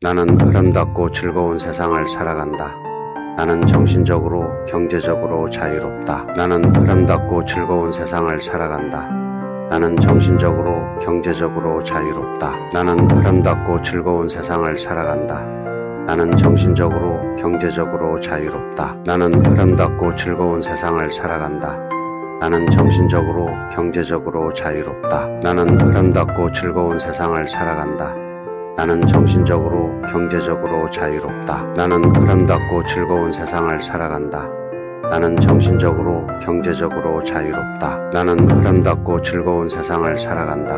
나는 아름답고 즐거운 세상을 살아간다. 나는 정신적으로, 경제적으로 자유롭다. 나는 아름답고 즐거운 세상을 살아간다. 나는 정신적으로, 경제적으로 자유롭다. 나는 아름답고 즐거운 세상을 살아간다. 나는 정신적으로, 경제적으로 자유롭다. 나는 아름답고 즐거운 세상을 살아간다. 나는 정신적으로, 경제적으로 자유롭다. 나는 아름답고 즐거운 세상을 살아간다. 나는 정신적으로, 경제적으로 자유롭다. 나는 아름답고 즐거운 세상을 살아간다. 나는 정신적으로, 경제적으로 자유롭다. 나는 아름답고 즐거운 세상을 살아간다.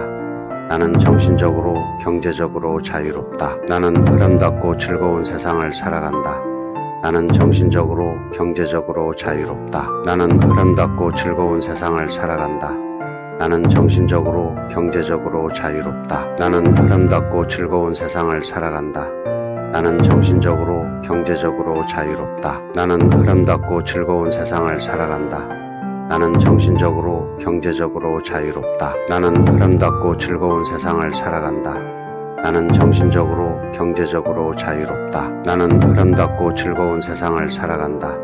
나는 정신적으로, 경제적으로 자유롭다. 나는 아름답고 즐거운 세상을 살아간다. 나는 정신적으로, 경제적으로 자유롭다. 나는 아름답고 즐거운 세상을 살아간다. 나는 정신적으로, 경제적으로 자유롭다. 나는 아름답고 즐거운 세상을 살아간다. 나는 정신적으로, 경제적으로 자유롭다. 나는 아름답고 즐거운 세상을 살아간다. 나는 정신적으로, 경제적으로 자유롭다. 나는 아름답고 즐거운 세상을 살아간다. 나는 정신적으로, 경제적으로 자유롭다. 나는 아름답고 즐거운 세상을 살아간다.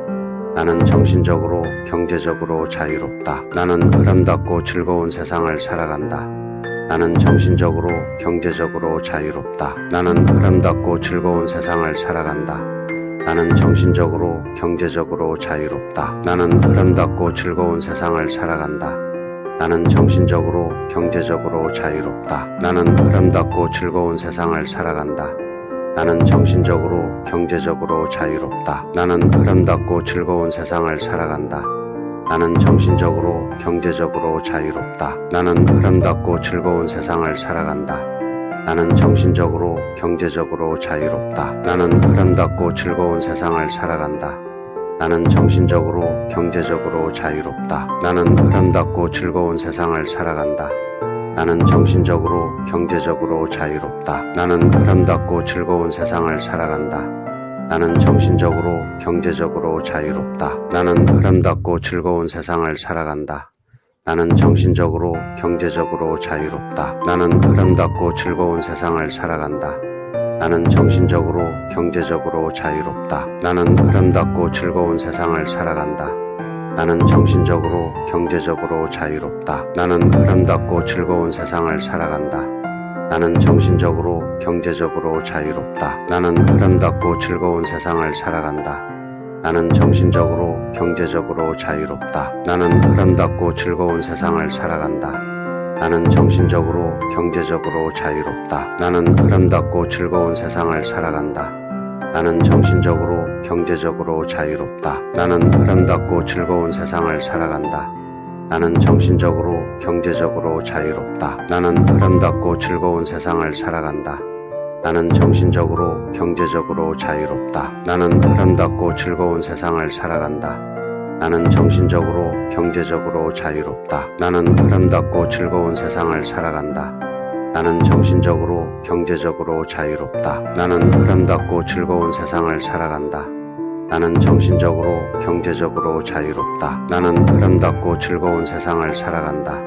나는 정신적으로, 경제적으로 자유롭다. 나는 아름답고 즐거운 세상을 살아간다. 나는 정신적으로, 경제적으로 자유롭다. 나는 아름답고 즐거운 세상을 살아간다. 나는 정신적으로, 경제적으로 자유롭다. 나는 아름답고 즐거운 세상을 살아간다. 나는 정신적으로, 경제적으로 자유롭다. 나는 아름답고 즐거운 세상을 살아간다. 나는 정신적으로, 경제적으로 자유롭다. 나는 아름답고 즐거운 세상을 살아간다. 나는 정신적으로, 경제적으로 자유롭다. 나는 아름답고 즐거운 세상을 살아간다. 나는 정신적으로, 경제적으로 자유롭다. 나는 아름답고 즐거운 세상을 살아간다. 나는 정신적으로, 경제적으로 자유롭다. 나는 아름답고 즐거운 세상을 살아간다. 나는 정신적으로, 경제적으로 자유롭다. 나는 아름답고 즐거운 세상을 살아간다. 나는 정신적으로, 경제적으로 자유롭다. 나는 아름답고 즐거운 세상을 살아간다. 나는 정신적으로, 경제적으로 자유롭다. 나는 아름답고 즐거운 세상을 살아간다. 나는 정신적으로, 경제적으로 자유롭다. 나는 아름답고 즐거운 세상을 살아간다. 나는 정신적으로, 경제적으로 자유롭다. 나는 아름답고 즐거운 세상을 살아간다. 나는 정신적으로, 경제적으로 자유롭다. 나는 아름답고 즐거운 세상을 살아간다. 나는 정신적으로, 경제적으로 자유롭다. 나는 아름답고 즐거운 세상을 살아간다. 나는 정신적으로, 경제적으로 자유롭다. 나는 아름답고 즐거운 세상을 살아간다. 나는 정신적으로, 경제적으로 자유롭다. 나는 아름답고 즐거운 세상을 살아간다. 나는 정신적으로, 경제적으로 자유롭다. 나는 아름답고 즐거운 세상을 살아간다. 나는 정신적으로, 경제적으로 자유롭다. 나는 아름답고 즐거운 세상을 살아간다. 나는 정신적으로, 경제적으로 자유롭다. 나는 아름답고 즐거운 세상을 살아간다. 나는 정신적으로, 경제적으로 자유롭다. 나는 아름답고 즐거운 세상을 살아간다. 나는 정신적으로, 경제적으로 자유롭다. 나는 아름답고 즐거운 세상을 살아간다. 나는 정신적으로, 경제적으로 자유롭다. 나는 아름답고 즐거운 세상을 살아간다.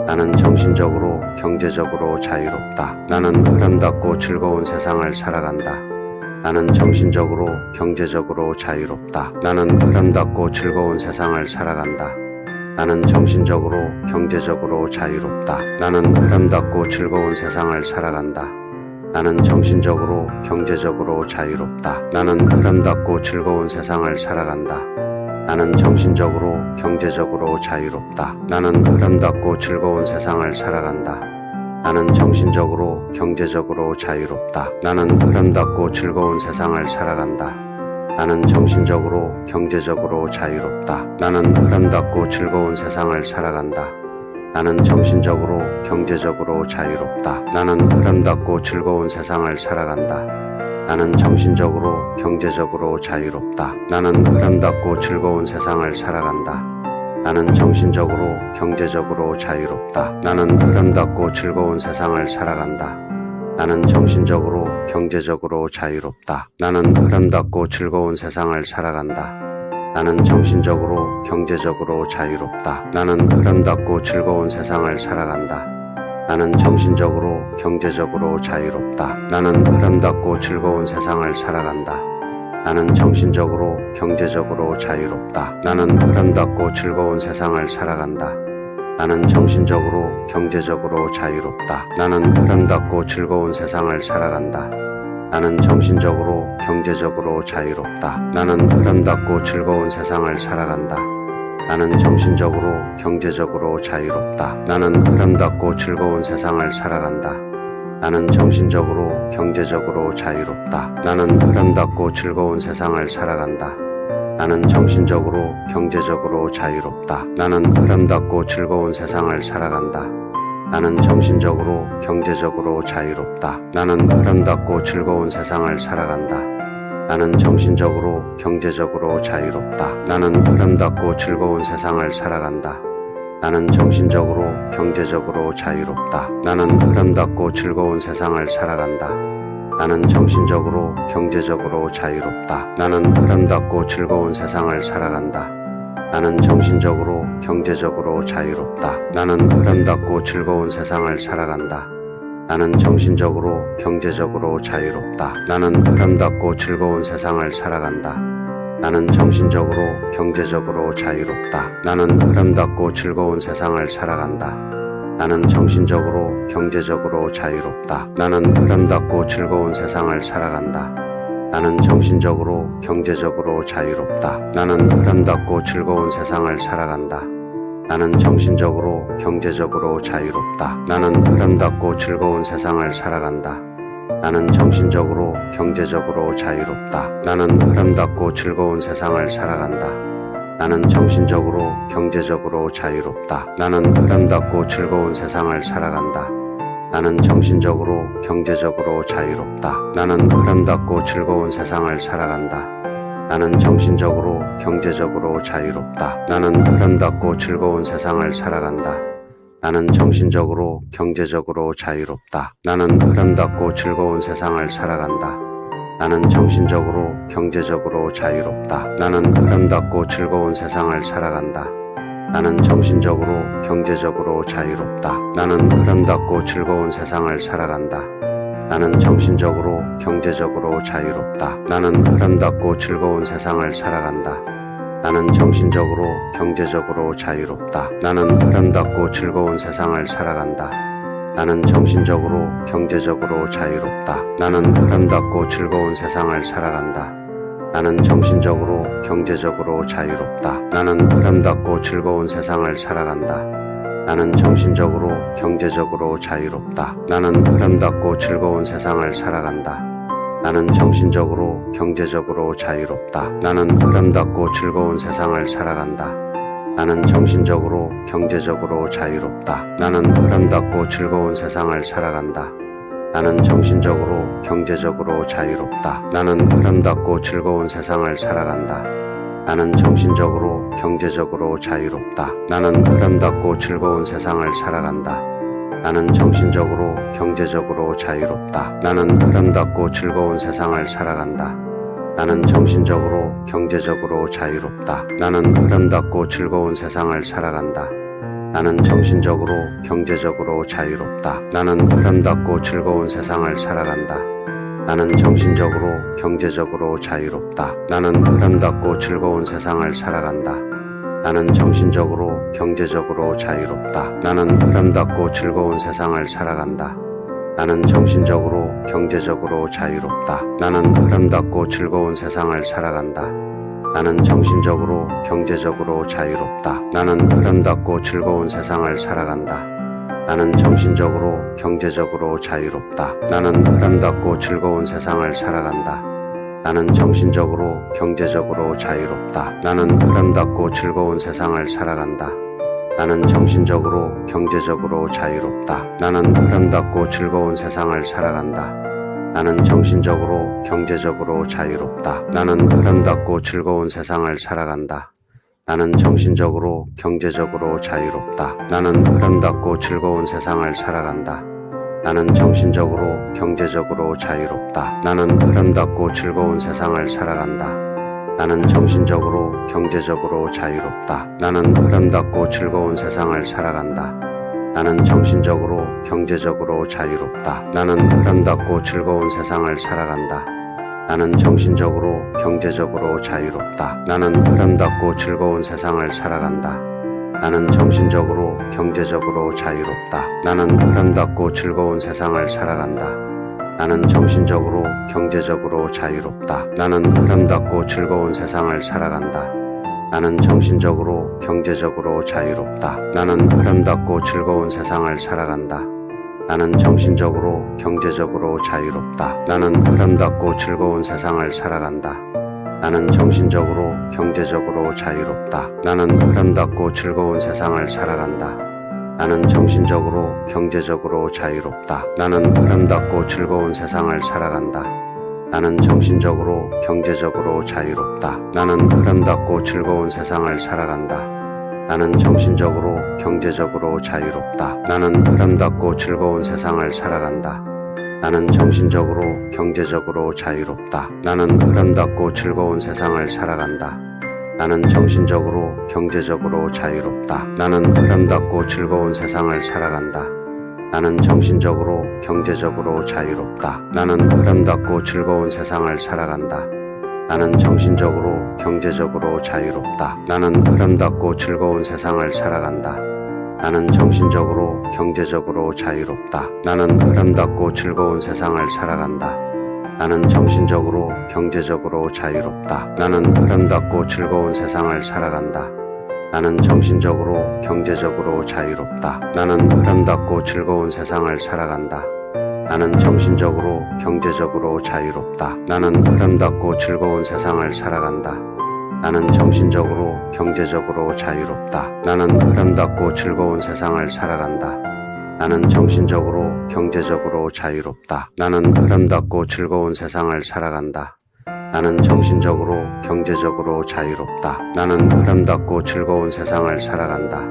나는 정신적으로, 경제적으로 자유롭다. 나는 아름답고 즐거운 세상을 살아간다. 나는 정신적으로, 경제적으로 자유롭다. 나는 아름답고 즐거운 세상을 살아간다. 나는 정신적으로, 경제적으로 자유롭다. 나는 아름답고 즐거운 세상을 살아간다. 나는 정신적으로, 경제적으로 자유롭다. 나는 아름답고 즐거운 세상을 살아간다. 나는 정신적으로, 경제적으로 자유롭다. 나는 아름답고 즐거운 세상을 살아간다. 나는 정신적으로, 경제적으로 자유롭다. 나는 아름답고 즐거운 세상을 살아간다. 나는 정신적으로, 경제적으로 자유롭다. 나는 아름답고 즐거운 세상을 살아간다. 나는 정신적으로, 경제적으로 자유롭다. 나는 아름답고 즐거운 세상을 살아간다. 나는 정신적으로, 경제적으로 자유롭다. 나는 아름답고 즐거운 세상을 살아간다. 나는 정신적으로, 경제적으로 자유롭다. 나는 아름답고 즐거운 세상을 살아간다. 나는 정신적으로, 경제적으로 자유롭다. 나는 아름답고 즐거운 세상을 살아간다. 나는 정신적으로, 경제적으로 자유롭다. 나는 아름답고 즐거운 세상을 살아간다. 나는 정신적으로, 경제적으로 자유롭다. 나는 아름답고 즐거운 세상을 살아간다. 나는 정신적으로, 경제적으로 자유롭다. 나는 아름답고 즐거운 세상을 살아간다. 나는 정신적으로, 경제적으로 자유롭다. 나는 아름답고 즐거운 세상을 살아간다. 나는 정신적으로, 경제적으로 자유롭다. 나는 아름답고 즐거운 세상을 살아간다. 나는 정신적으로, 경제적으로 자유롭다. 나는 아름답고 즐거운 세상을 살아간다. 나는 정신적으로, 경제적으로 자유롭다. 나는 아름답고 즐거운 세상을 살아간다. 나는 정신적으로, 경제적으로 자유롭다. 나는 아름답고 즐거운 세상을 살아간다. 나는 정신적으로, 경제적으로 자유롭다. 나는 아름답고 즐거운 세상을 살아간다. 나는 정신적으로, 경제적으로 자유롭다. 나는 아름답고 즐거운 세상을 살아간다. 나는 정신적으로, 경제적으로 자유롭다. 나는 아름답고 즐거운 세상을 살아간다. 나는 정신적으로, 경제적으로 자유롭다. 나는 아름답고 즐거운 세상을 살아간다. 나는 정신적으로, 경제적으로 자유롭다. 나는 아름답고 즐거운 세상을 살아간다. 나는 정신적으로, 경제적으로 자유롭다. 나는 아름답고 즐거운 세상을 살아간다. 나는 정신적으로, 경제적으로 자유롭다. 나는 아름답고 즐거운 세상을 살아간다. 나는 정신적으로, 경제적으로 자유롭다. 나는 아름답고 즐거운 세상을 살아간다. 나는 정신적으로, 경제적으로 자유롭다. 나는 아름답고 즐거운 세상을 살아간다. 나는 정신적으로, 경제적으로 자유롭다. 나는 아름답고 즐거운 세상을 살아간다. 나는 정신적으로, 경제적으로 자유롭다. 나는 아름답고 즐거운 세상을 살아간다. 나는 정신적으로, 경제적으로 자유롭다. 나는 아름답고 즐거운 세상을 살아간다. 나는 정신적으로, 경제적으로 자유롭다. 나는 아름답고 즐거운 세상을 살아간다. 나는 정신적으로, 경제적으로 자유롭다. 나는 아름답고 즐거운 세상을 살아간다. 나는 정신적으로, 경제적으로 자유롭다. 나는 아름답고 즐거운 세상을 살아간다. 나는 정신적으로, 경제적으로 자유롭다. 나는 아름답고 즐거운 세상을 살아간다. 나는 정신적으로, 경제적으로 자유롭다. 나는 아름답고 즐거운 세상을 살아간다. 나는 정신적으로, 경제적으로 자유롭다. 나는 아름답고 즐거운 세상을 살아간다. 나는 정신적으로, 경제적으로 자유롭다. 나는 아름답고 즐거운 세상을 살아간다. 나는 정신적으로, 경제적으로 자유롭다. 나는 아름답고 즐거운 세상을 살아간다. 나는 정신적으로, 경제적으로 자유롭다. 나는 아름답고 즐거운 세상을 살아간다. 나는 정신적으로, 경제적으로 자유롭다. 나는 아름답고 즐거운 세상을 살아간다. 나는 정신적으로, 경제적으로 자유롭다. 나는 아름답고 즐거운 세상을 살아간다. 나는 정신적으로, 경제적으로 자유롭다. 나는 아름답고 즐거운 세상을 살아간다. 나는 정신적으로, 경제적으로 자유롭다. 나는 아름답고 즐거운 세상을 살아간다. 나는 정신적으로, 경제적으로 자유롭다. 나는 아름답고 즐거운 세상을 살아간다. 나는 정신적으로, 경제적으로 자유롭다. 나는 아름답고 즐거운 세상을 살아간다. 나는 정신적으로, 경제적으로 자유롭다. 나는 아름답고 즐거운 세상을 살아간다. 나는 정신적으로, 경제적으로 자유롭다. 나는 아름답고 즐거운 세상을 살아간다. 나는 정신적으로, 경제적으로 자유롭다. 나는 아름답고 즐거운 세상을 살아간다. 나는 정신적으로, 경제적으로 자유롭다. 나는 아름답고 즐거운 세상을 살아간다. 나는 정신적으로, 경제적으로 자유롭다. 나는 아름답고 즐거운 세상을 살아간다. 나는 정신적으로, 경제적으로 자유롭다. 나는 아름답고 즐거운 세상을 살아간다. 나는 정신적으로, 경제적으로 자유롭다. 나는 아름답고 즐거운 세상을 살아간다. 나는 정신적으로, 경제적으로 자유롭다. 나는 아름답고 즐거운 세상을 살아간다. 나는 정신적으로, 경제적으로 자유롭다. 나는 아름답고 즐거운 세상을 살아간다. 나는 정신적으로, 경제적으로 자유롭다. 나는 아름답고 즐거운 세상을 살아간다. 나는 정신적으로, 경제적으로 자유롭다. 나는 아름답고 즐거운 세상을 살아간다. 나는 정신적으로, 경제적으로 자유롭다. 나는 아름답고 즐거운 세상을 살아간다. 나는 정신적으로, 경제적으로 자유롭다. 나는 아름답고 즐거운 세상을 살아간다. 나는 정신적으로, 경제적으로 자유롭다. 나는 아름답고 즐거운 세상을 살아간다. 나는 정신적으로, 경제적으로 자유롭다. 나는 아름답고 즐거운 세상을 살아간다. 나는 정신적으로, 경제적으로 자유롭다. 나는 아름답고 즐거운 세상을 살아간다. 나는 정신적으로, 경제적으로 자유롭다. 나는 아름답고 즐거운 세상을 살아간다. 나는 정신적으로, 경제적으로 자유롭다. 나는 아름답고 즐거운 세상을 살아간다. 나는 정신적으로, 경제적으로 자유롭다. 나는 아름답고 즐거운 세상을 살아간다. 나는 정신적으로, 경제적으로 자유롭다. 나는 아름답고 즐거운 세상을 살아간다. 나는 정신적으로, 경제적으로 자유롭다. 나는 아름답고 즐거운 세상을 살아간다. 나는 정신적으로, 경제적으로 자유롭다. 나는 아름답고 즐거운 세상을 살아간다. 나는 정신적으로, 경제적으로 자유롭다. 나는 아름답고 즐거운 세상을 살아간다. 나는 정신적으로, 경제적으로 자유롭다. 나는 아름답고 즐거운 세상을 살아간다. 나는 정신적으로, 경제적으로 자유롭다. 나는 아름답고 즐거운 세상을 살아간다. 나는 정신적으로, 경제적으로 자유롭다. 나는 아름답고 즐거운 세상을 살아간다. 나는 정신적으로, 경제적으로 자유롭다. 나는 아름답고 즐거운 세상을 살아간다. 나는 정신적으로, 경제적으로 자유롭다. 나는 아름답고 즐거운 세상을 살아간다. 나는 정신적으로, 경제적으로 자유롭다. 나는 아름답고 즐거운 세상을 살아간다. 나는 정신적으로, 경제적으로 자유롭다. 나는 아름답고 즐거운 세상을 살아간다. 나는 정신적으로, 경제적으로 자유롭다. 나는 아름답고 즐거운 세상을 살아간다. 나는 정신적으로, 경제적으로 자유롭다. 나는 아름답고 즐거운 세상을 살아간다. 나는 정신적으로, 경제적으로 자유롭다. 나는 아름답고 즐거운 세상을 살아간다.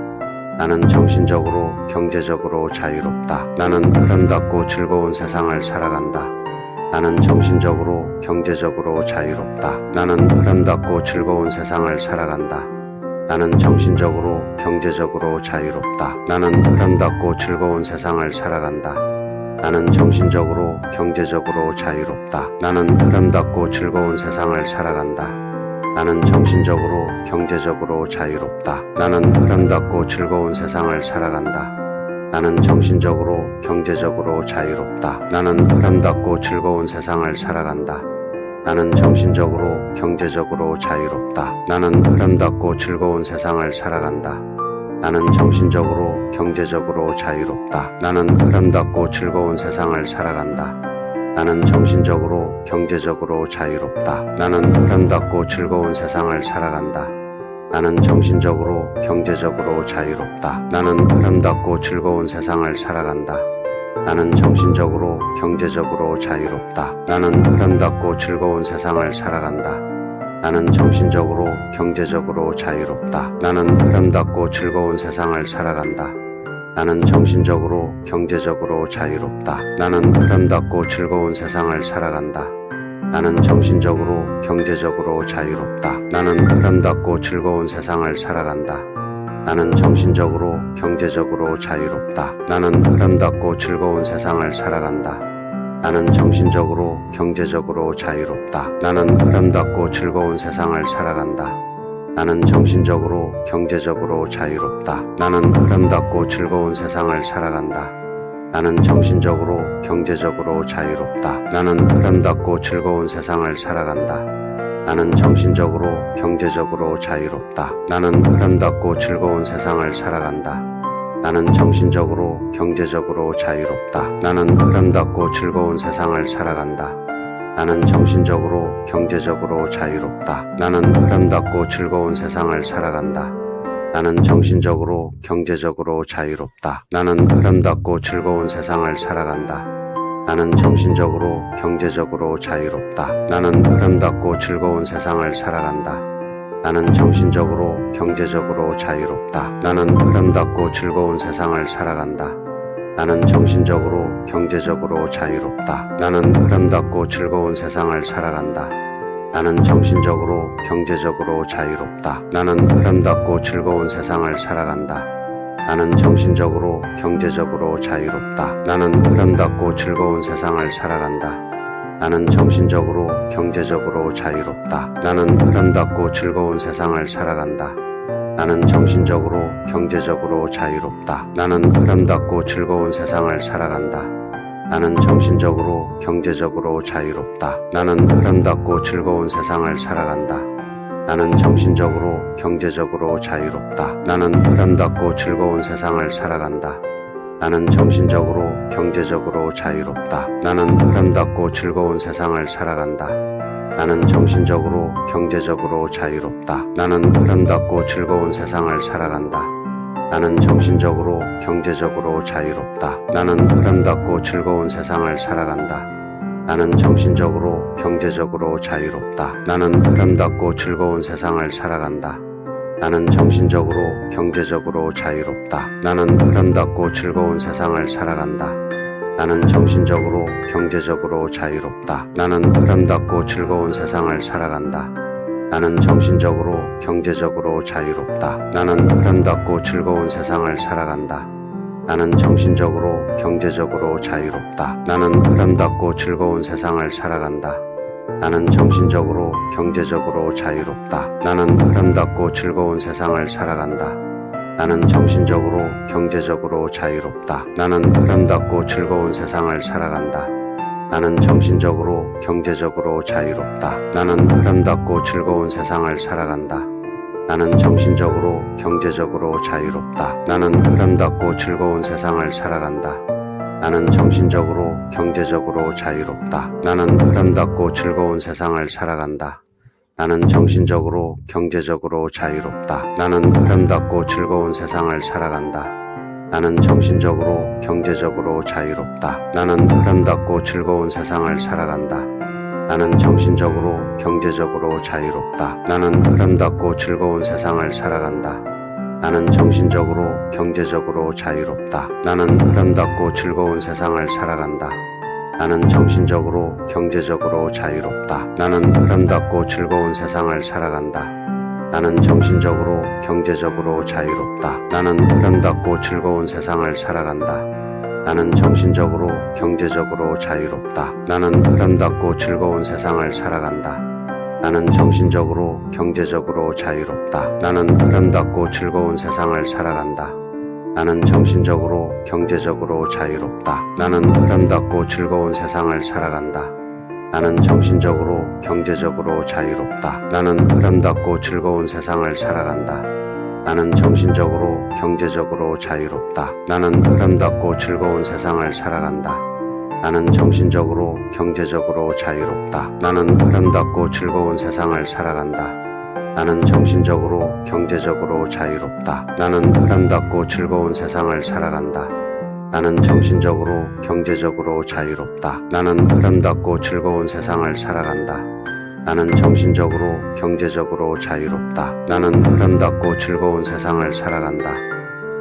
나는 정신적으로, 경제적으로 자유롭다. 나는 아름답고 즐거운 세상을 살아간다. 나는 정신적으로, 경제적으로 자유롭다. 나는 아름답고 즐거운 세상을 살아간다. 나는 정신적으로, 경제적으로 자유롭다. 나는 아름답고 즐거운 세상을 살아간다. 나는 정신적으로, 경제적으로 자유롭다. 나는 아름답고 즐거운 세상을 살아간다. 나는 정신적으로, 경제적으로 자유롭다. 나는 아름답고 즐거운 세상을 살아간다. 나는 정신적으로, 경제적으로 자유롭다. 나는 아름답고 즐거운 세상을 살아간다. 나는 정신적으로, 경제적으로 자유롭다. 나는 아름답고 즐거운 세상을 살아간다. 나는 정신적으로, 경제적으로 자유롭다. 나는 아름답고 즐거운 세상을 살아간다. 나는 정신적으로, 경제적으로 자유롭다. 나는 아름답고 즐거운 세상을 살아간다. 나는 정신적으로, 경제적으로 자유롭다. 나는 아름답고 즐거운 세상을 살아간다. 나는 정신적으로, 경제적으로 자유롭다. 나는 아름답고 즐거운 세상을 살아간다. 나는 정신적으로, 경제적으로 자유롭다. 나는 아름답고 즐거운 세상을 살아간다. 나는 정신적으로, 경제적으로 자유롭다. 나는 아름답고 즐거운 세상을 살아간다. 나는 정신적으로, 경제적으로 자유롭다. 나는 아름답고 즐거운 세상을 살아간다. 나는 정신적으로, 경제적으로 자유롭다. 나는 아름답고 즐거운 세상을 살아간다. 나는 정신적으로, 경제적으로 자유롭다. 나는 아름답고 즐거운 세상을 살아간다. 나는 정신적으로, 경제적으로 자유롭다. 나는 아름답고 즐거운 세상을 살아간다. 나는 정신적으로, 경제적으로 자유롭다. 나는 아름답고 즐거운 세상을 살아간다. 나는 정신적으로, 경제적으로 자유롭다. 나는 아름답고 즐거운 세상을 살아간다. 나는 정신적으로, 경제적으로 자유롭다. 나는 아름답고 즐거운 세상을 살아간다. 나는 정신적으로, 경제적으로 자유롭다. 나는 아름답고 즐거운 세상을 살아간다. 나는 정신적으로, 경제적으로 자유롭다. 나는 아름답고 즐거운 세상을 살아간다. 나는 정신적으로, 경제적으로 자유롭다. 나는 아름답고 즐거운 세상을 살아간다. 나는 정신적으로, 경제적으로 자유롭다. 나는 아름답고 즐거운 세상을 살아간다. 나는 정신적으로, 경제적으로 자유롭다. 나는 아름답고 즐거운 세상을 살아간다. 나는 정신적으로, 경제적으로 자유롭다. 나는 아름답고 즐거운 세상을 살아간다. 나는 정신적으로 경제적으로 자유롭다. 나는 아름답고 즐거운 세상을 살아간다. 나는 정신적으로 경제적으로 자유롭다. 나는 아름답고 즐거운 세상을 살아간다. 나는 정신적으로 경제적으로 자유롭다. 나는 아름답고 즐거운 세상을 살아간다. 나는 정신적으로 경제적으로 자유롭다. 나는 아름답고 즐거운 세상을 살아간다. 나는 정신적으로 경제적으로 자유롭다. 나는 아름답고 즐거운 세상을 살아간다. 나는 정신적으로 경제적으로 자유롭다. 나는 아름답고 즐거운 세상을 살아간다. 나는 정신적으로 경제적으로 자유롭다. 나는 아름답고 즐거운 세상을 살아간다. 나는 정신적으로 경제적으로 자유롭다. 나는 아름답고 즐거운 세상을 살아간다. 나는 정신적으로 경제적으로 자유롭다. 나는 아름답고 즐거운 세상을 살아간다. 나는 정신적으로 경제적으로 자유롭다. 나는 아름답고 즐거운 세상을 살아간다. 나는 정신적으로 경제적으로 자유롭다. 나는 아름답고 즐거운 세상을 살아간다. 나는 정신적으로 경제적으로 자유롭다. 나는 아름답고 즐거운 세상을 살아간다. 나는 정신적으로 경제적으로 자유롭다. 나는 아름답고 즐거운 세상을 살아간다. 나는 정신적으로 경제적으로 자유롭다. 나는 아름답고 즐거운 세상을 살아간다. 나는 정신적으로 경제적으로 자유롭다. 나는 아름답고 즐거운 세상을 살아간다. 나는 정신적으로 경제적으로 자유롭다. 나는 아름답고 즐거운 세상을 살아간다. 나는 정신적으로 경제적으로 자유롭다. 나는 아름답고 즐거운 세상을 살아간다. 나는 정신적으로 경제적으로 자유롭다. 나는 아름답고 즐거운 세상을 살아간다. 나는 정신적으로 경제적으로 자유롭다. 나는 아름답고 즐거운 세상을 살아간다. 나는 정신적으로 경제적으로 자유롭다. 나는 아름답고 즐거운 세상을 살아간다. 나는 정신적으로 경제적으로 자유롭다. 나는 아름답고 즐거운 세상을 살아간다. 나는 정신적으로 경제적으로 자유롭다. 나는 아름답고 즐거운 세상을 살아간다. 나는 정신적으로 경제적으로 자유롭다. 나는 아름답고 즐거운 세상을 살아간다. 나는 정신적으로 경제적으로 자유롭다. 나는 아름답고 즐거운 세상을 살아간다. 나는 정신적으로 경제적으로 자유롭다. 나는 아름답고 즐거운 세상을 살아간다. 나는 정신적으로 경제적으로 자유롭다. 나는 아름답고 즐거운 세상을 살아간다. 나는 정신적으로 경제적으로 자유롭다. 나는 아름답고 즐거운 세상을 살아간다. 나는 정신적으로 경제적으로 자유롭다. 나는 아름답고 즐거운 세상을 살아간다. 나는 정신적으로 경제적으로 자유롭다. 나는 아름답고 즐거운 세상을 살아간다. 나는 정신적으로 경제적으로 자유롭다. 나는 아름답고 즐거운 세상을 살아간다. 나는 정신적으로 경제적으로 자유롭다. 나는 아름답고 즐거운 세상을 살아간다. 나는 정신적으로 경제적으로 자유롭다. 나는 아름답고 즐거운 세상을 살아간다. 나는 정신적으로 경제적으로 자유롭다. 나는 아름답고 즐거운 세상을 살아간다. 나는 정신적으로 경제적으로 자유롭다. 나는 아름답고 즐거운 세상을 살아간다.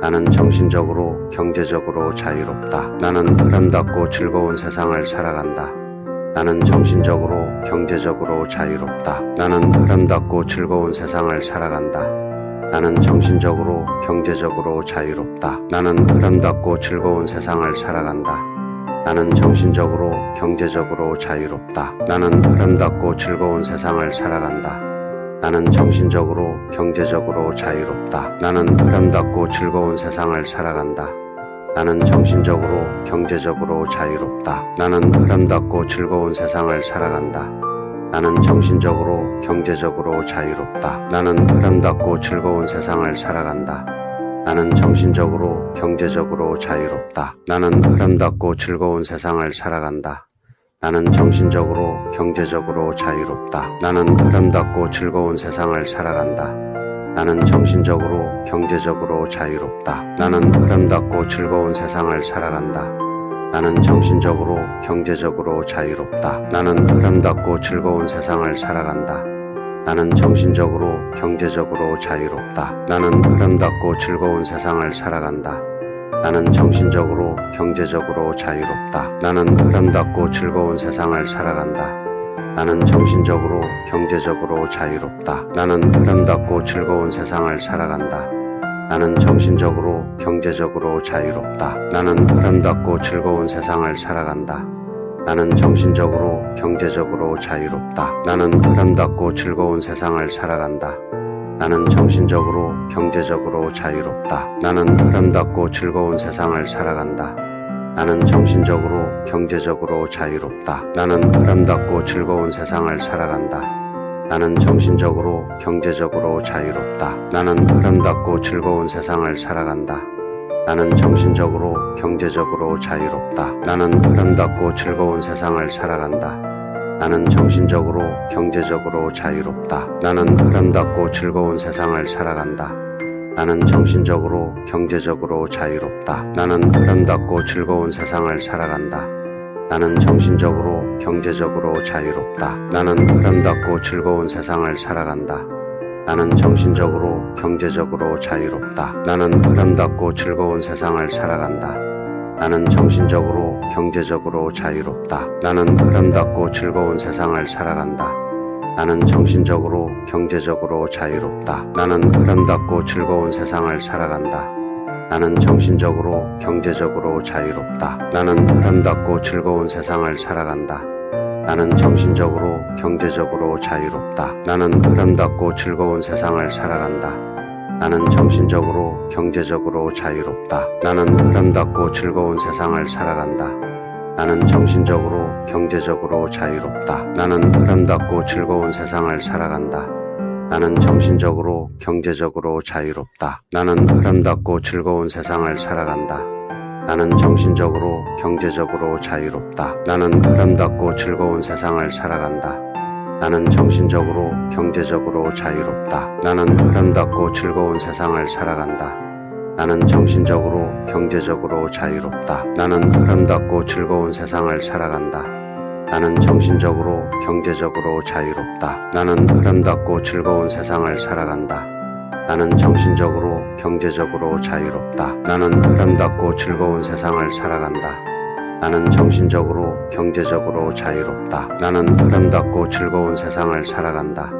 나는 정신적으로 경제적으로 자유롭다. 나는 아름답고 즐거운 세상을 살아간다. 나는 정신적으로 경제적으로 자유롭다. 나는 아름답고 즐거운 세상을 살아간다. 나는 정신적으로 경제적으로 자유롭다. 나는 아름답고 즐거운 세상을 살아간다. 나는 정신적으로 경제적으로 자유롭다. 나는 아름답고 즐거운 세상을 살아간다. 나는 정신적으로 경제적으로 자유롭다. 나는 아름답고 즐거운 세상을 살아간다. 나는 정신적으로 경제적으로 자유롭다. 나는 아름답고 즐거운 세상을 살아간다. 나는 정신적으로 경제적으로 자유롭다. 나는 아름답고 즐거운 세상을 살아간다. 나는 정신적으로 경제적으로 자유롭다. 나는 아름답고 즐거운 세상을 살아간다. 나는 정신적으로 경제적으로 자유롭다. 나는 아름답고 즐거운 세상을 살아간다. 나는 정신적으로 경제적으로 자유롭다. 나는 아름답고 즐거운 세상을 살아간다. 나는 정신적으로 경제적으로 자유롭다. 나는 아름답고 즐거운 세상을 살아간다. 나는 정신적으로 경제적으로 자유롭다. 나는 아름답고 즐거운 세상을 살아간다. 나는 정신적으로 경제적으로 자유롭다. 나는 아름답고 즐거운 세상을 살아간다. 나는 정신적으로, 경제적으로 자유롭다. 나는 아름답고 즐거운 세상을 살아간다. 나는 정신적으로, 경제적으로 자유롭다. 나는 아름답고 즐거운 세상을 살아간다. 나는 정신적으로, 경제적으로 자유롭다. 나는 아름답고 즐거운 세상을 살아간다. 나는 정신적으로, 경제적으로 자유롭다. 나는 아름답고 즐거운 세상을 살아간다. 나는 정신적으로, 경제적으로 자유롭다. 나는 아름답고 즐거운 세상을 살아간다. 나는 정신적으로, 경제적으로 자유롭다. 나는 아름답고 즐거운 세상을 살아간다. 나는 정신적으로, 경제적으로 자유롭다. 나는 아름답고 즐거운 세상을 살아간다. 나는 정신적으로, 경제적으로 자유롭다. 나는 아름답고 즐거운 세상을 살아간다. 나는 정신적으로, 경제적으로 자유롭다. 나는 아름답고 즐거운 세상을 살아간다. 나는 정신적으로, 경제적으로 자유롭다. 나는 아름답고 즐거운 세상을 살아간다. 나는 정신적으로, 경제적으로 자유롭다. 나는 아름답고 즐거운 세상을 살아간다. 나는 정신적으로, 경제적으로 자유롭다. 나는 아름답고 즐거운 세상을 살아간다. 나는 정신적으로, 경제적으로 자유롭다. 나는 아름답고 즐거운 세상을 살아간다. 나는 정신적으로, 경제적으로 자유롭다. 나는 아름답고 즐거운 세상을 살아간다. 나는 정신적으로, 경제적으로 자유롭다. 나는 아름답고 즐거운 세상을 살아간다. 나는 정신적으로, 경제적으로 자유롭다. 나는 아름답고 즐거운 세상을 살아간다. 나는 정신적으로, 경제적으로 자유롭다. 나는 아름답고 즐거운 세상을 살아간다. 나는 정신적으로, 경제적으로 자유롭다. 나는 아름답고 즐거운 세상을 살아간다. 나는 정신적으로, 경제적으로 자유롭다. 나는 아름답고 즐거운 세상을 살아간다. 나는 정신적으로, 경제적으로 자유롭다. 나는 아름답고 즐거운 세상을 살아간다. 나는 정신적으로, 경제적으로 자유롭다. 나는 아름답고 즐거운 세상을 살아간다. 나는 정신적으로, 경제적으로 자유롭다. 나는 아름답고 즐거운 세상을 살아간다. 나는 정신적으로, 경제적으로 자유롭다. 나는 아름답고 즐거운 세상을 살아간다. 나는 정신적으로, 경제적으로 자유롭다. 나는 아름답고 즐거운 세상을 살아간다.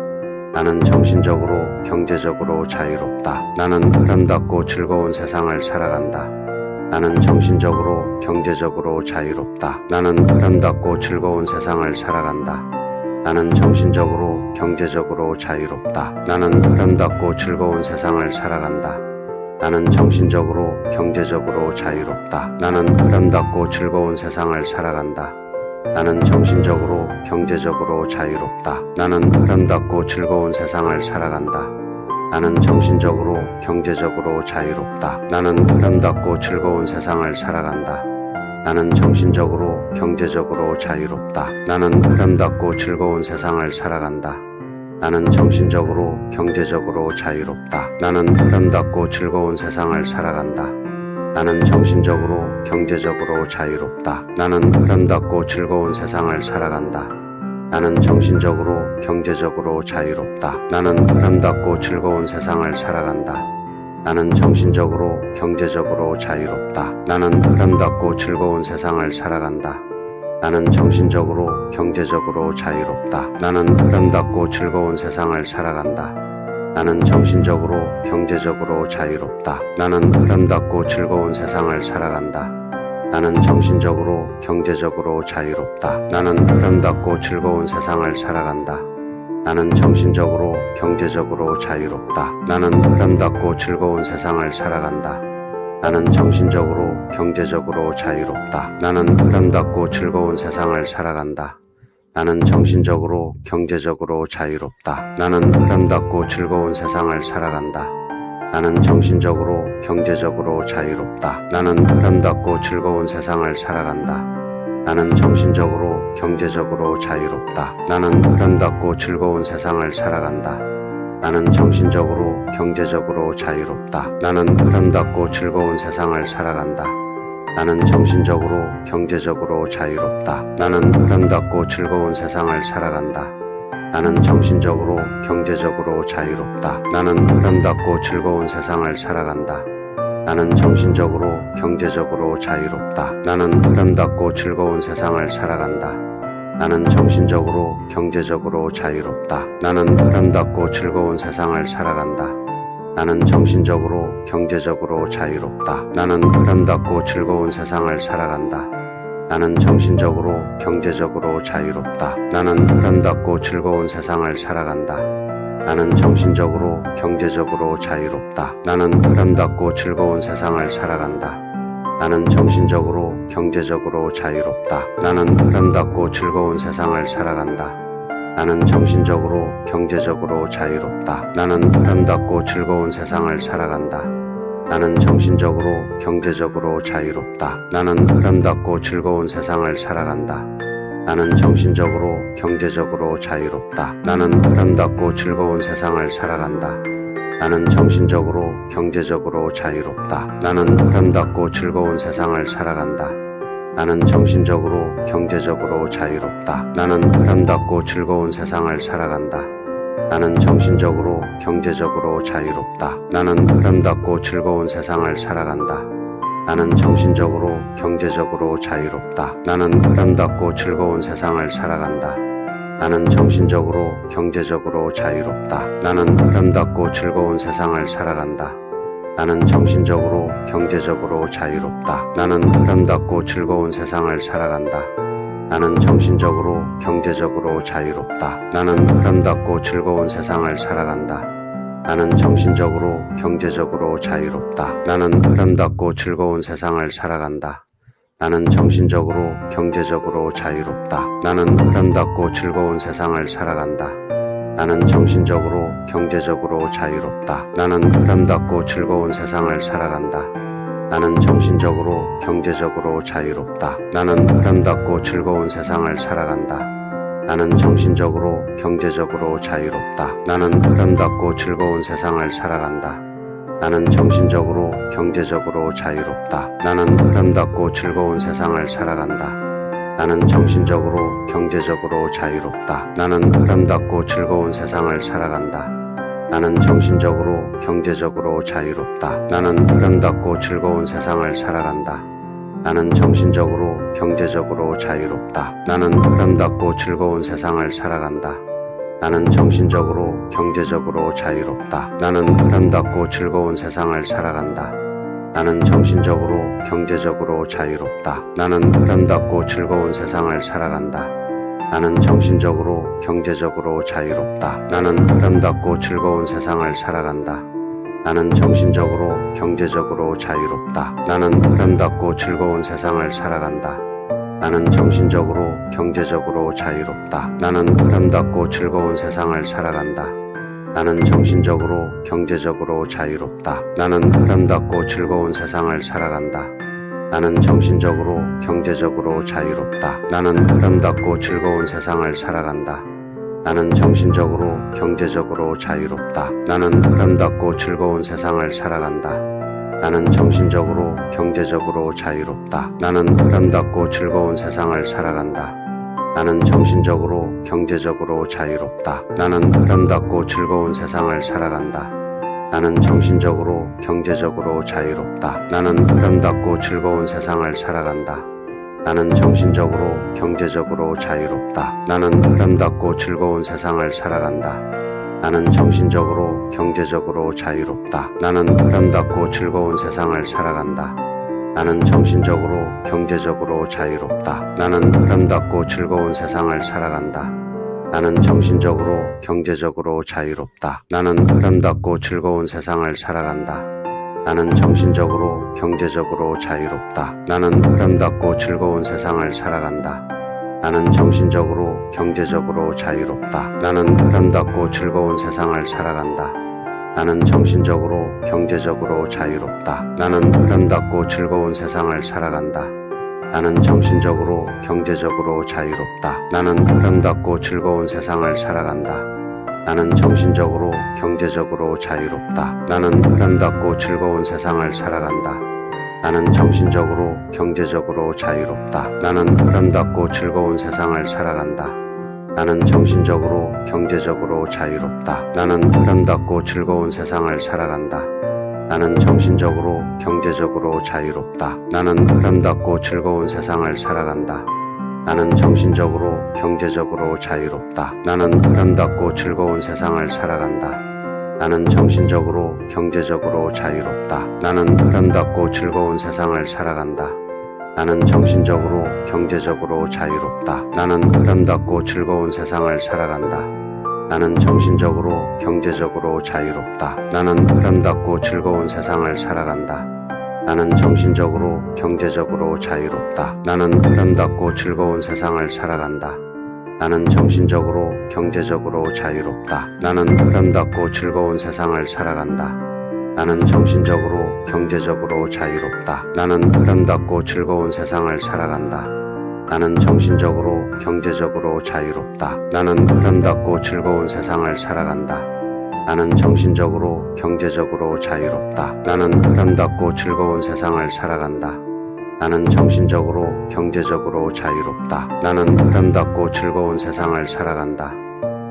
나는 정신적으로, 경제적으로 자유롭다. 나는 아름답고 즐거운 세상을 살아간다. 나는 정신적으로, 경제적으로 자유롭다. 나는 아름답고 즐거운 세상을 살아간다. 나는 정신적으로, 경제적으로 자유롭다. 나는 아름답고 즐거운 세상을 살아간다. 나는 정신적으로, 경제적으로 자유롭다. 나는 아름답고 즐거운 세상을 살아간다. 나는 정신적으로, 경제적으로 자유롭다. 나는 아름답고 즐거운 세상을 살아간다. 나는 정신적으로, 경제적으로 자유롭다. 나는 아름답고 즐거운 세상을 살아간다. 나는 정신적으로, 경제적으로 자유롭다. 나는 아름답고 즐거운 세상을 살아간다. 나는 정신적으로, 경제적으로 자유롭다. 나는 아름답고 즐거운 세상을 살아간다. 나는 정신적으로, 경제적으로 자유롭다. 나는 아름답고 즐거운 세상을 살아간다. 나는 정신적으로, 경제적으로 자유롭다. 나는 아름답고 즐거운 세상을 살아간다. 나는 정신적으로, 경제적으로 자유롭다. 나는 아름답고 즐거운 세상을 살아간다. 나는 정신적으로, 경제적으로 자유롭다. 나는 아름답고 즐거운 세상을 살아간다. 나는 정신적으로, 경제적으로 자유롭다. 나는 아름답고 즐거운 세상을 살아간다. 나는 정신적으로, 경제적으로 자유롭다. 나는 아름답고 즐거운 세상을 살아간다. 나는 정신적으로, 경제적으로 자유롭다. 나는 아름답고 즐거운 세상을 살아간다. 나는 정신적으로, 경제적으로 자유롭다. 나는 아름답고 즐거운 세상을 살아간다. 나는 정신적으로, 경제적으로 자유롭다. 나는 아름답고 즐거운 세상을 살아간다. 나는 정신적으로, 경제적으로 자유롭다. 나는 아름답고 즐거운 세상을 살아간다. 나는 정신적으로, 경제적으로 자유롭다. 나는 아름답고 즐거운 세상을 살아간다. 나는 정신적으로, 경제적으로 자유롭다. 나는 아름답고 즐거운 세상을 살아간다. 나는 정신적으로, 경제적으로 자유롭다. 나는 아름답고 즐거운 세상을 살아간다. 나는 정신적으로, 경제적으로 자유롭다. 나는 아름답고 즐거운 세상을 살아간다. 나는 정신적으로, 경제적으로 자유롭다. 나는 아름답고 즐거운 세상을 살아간다. 나는 정신적으로, 경제적으로 자유롭다. 나는 아름답고 즐거운 세상을 살아간다. 나는 정신적으로, 경제적으로 자유롭다. 나는 아름답고 즐거운 세상을 살아간다. 나는 정신적으로, 경제적으로 자유롭다. 나는 아름답고 즐거운 세상을 살아간다. 나는 정신적으로, 경제적으로 자유롭다. 나는 아름답고 즐거운 세상을 살아간다. 나는 정신적으로, 경제적으로 자유롭다. 나는 아름답고 즐거운 세상을 살아간다. 나는 정신적으로, 경제적으로 자유롭다. 나는 아름답고 즐거운 세상을 살아간다. 나는 정신적으로, 경제적으로 자유롭다. 나는 아름답고 즐거운 세상을 살아간다. 나는 정신적으로, 경제적으로 자유롭다. 나는 아름답고 즐거운 세상을 살아간다. 나는 정신적으로, 경제적으로 자유롭다. 나는 아름답고 즐거운 세상을 살아간다. 나는 정신적으로, 경제적으로 자유롭다. 나는 아름답고 즐거운 세상을 살아간다. 나는 정신적으로, 경제적으로 자유롭다. 나는 아름답고 즐거운 세상을 살아간다. 나는 정신적으로, 경제적으로 자유롭다. 나는 아름답고 즐거운 세상을 살아간다. 나는 정신적으로, 경제적으로 자유롭다. 나는 아름답고 즐거운 세상을 살아간다. 나는 정신적으로, 경제적으로 자유롭다. 나는 아름답고 즐거운 세상을 살아간다. 나는 정신적으로, 경제적으로 자유롭다. 나는 아름답고 즐거운 세상을 살아간다. 나는 정신적으로, 경제적으로 자유롭다. 나는 아름답고 즐거운 세상을 살아간다. 나는 정신적으로, 경제적으로 자유롭다. 나는 아름답고 즐거운 세상을 살아간다. 나는 정신적으로, 경제적으로 자유롭다. 나는 아름답고 즐거운 세상을 살아간다. 나는 정신적으로, 경제적으로 자유롭다. 나는 아름답고 즐거운 세상을 살아간다. 나는 정신적으로, 경제적으로 자유롭다. 나는 아름답고 즐거운 세상을 살아간다. 나는 정신적으로, 경제적으로 자유롭다. 나는 아름답고 즐거운 세상을 살아간다. 나는 정신적으로, 경제적으로 자유롭다. 나는 아름답고 즐거운 세상을 살아간다. 나는 정신적으로, 경제적으로 자유롭다. 나는 아름답고 즐거운 세상을 살아간다. 나는 정신적으로, 경제적으로 자유롭다. 나는 아름답고 즐거운 세상을 살아간다. 나는 정신적으로, 경제적으로 자유롭다. 나는 아름답고 즐거운 세상을 살아간다. 나는 정신적으로, 경제적으로 자유롭다. 나는 아름답고 즐거운 세상을 살아간다. 나는 정신적으로, 경제적으로 자유롭다. 나는 아름답고 즐거운 세상을 살아간다. 나는 정신적으로, 경제적으로 자유롭다. 나는 아름답고 즐거운 세상을 살아간다. 나는 정신적으로, 경제적으로 자유롭다. 나는 아름답고 즐거운 세상을 살아간다. 나는 정신적으로, 경제적으로 자유롭다. 나는 아름답고 즐거운 세상을 살아간다. 나는 정신적으로, 경제적으로 자유롭다. 나는 아름답고 즐거운 세상을 살아간다. 나는 정신적으로, 경제적으로 자유롭다. 나는 아름답고 즐거운 세상을 살아간다. 나는 정신적으로, 경제적으로 자유롭다. 나는 아름답고 즐거운 세상을 살아간다. 나는 정신적으로, 경제적으로 자유롭다. 나는 아름답고 즐거운 세상을 살아간다. 나는 정신적으로, 경제적으로 자유롭다. 나는 아름답고 즐거운 세상을 살아간다. 나는 정신적으로, 경제적으로 자유롭다. 나는 아름답고 즐거운 세상을 살아간다. 나는 정신적으로, 경제적으로 자유롭다. 나는 아름답고 즐거운 세상을 살아간다. 나는 정신적으로, 경제적으로 자유롭다. 나는 아름답고 즐거운 세상을 살아간다. 나는 정신적으로, 경제적으로 자유롭다. 나는 아름답고 즐거운 세상을 살아간다. 나는 정신적으로, 경제적으로 자유롭다. 나는 아름답고 즐거운 세상을 살아간다. 나는 정신적으로, 경제적으로 자유롭다. 나는 아름답고 즐거운 세상을 살아간다. 나는 정신적으로, 경제적으로 자유롭다. 나는 아름답고 즐거운 세상을 살아간다. 나는 정신적으로, 경제적으로 자유롭다. 나는 아름답고 즐거운 세상을 살아간다. 나는 정신적으로, 경제적으로 자유롭다. 나는 아름답고 즐거운 세상을 살아간다. 나는 정신적으로, 경제적으로 자유롭다. 나는 아름답고 즐거운 세상을 살아간다. 나는 정신적으로, 경제적으로 자유롭다. 나는 아름답고 즐거운 세상을 살아간다. 나는 정신적으로, 경제적으로 자유롭다. 나는 아름답고 즐거운 세상을 살아간다. 나는 정신적으로, 경제적으로 자유롭다. 나는 아름답고 즐거운 세상을 살아간다. 나는 정신적으로, 경제적으로 자유롭다. 나는 아름답고 즐거운 세상을 살아간다. 나는 정신적으로, 경제적으로 자유롭다. 나는 아름답고 즐거운 세상을 살아간다. 나는 정신적으로, 경제적으로 자유롭다. 나는 아름답고 즐거운 세상을 살아간다. 나는 정신적으로, 경제적으로 자유롭다. 나는 아름답고 즐거운 세상을 살아간다. 나는 정신적으로, 경제적으로 자유롭다. 나는 아름답고 즐거운 세상을 살아간다. 나는 정신적으로, 경제적으로 자유롭다. 나는 아름답고 즐거운 세상을 살아간다. 나는 정신적으로, 경제적으로 자유롭다. 나는 아름답고 즐거운 세상을 살아간다. 나는 정신적으로, 경제적으로 자유롭다. 나는 아름답고 즐거운 세상을 살아간다.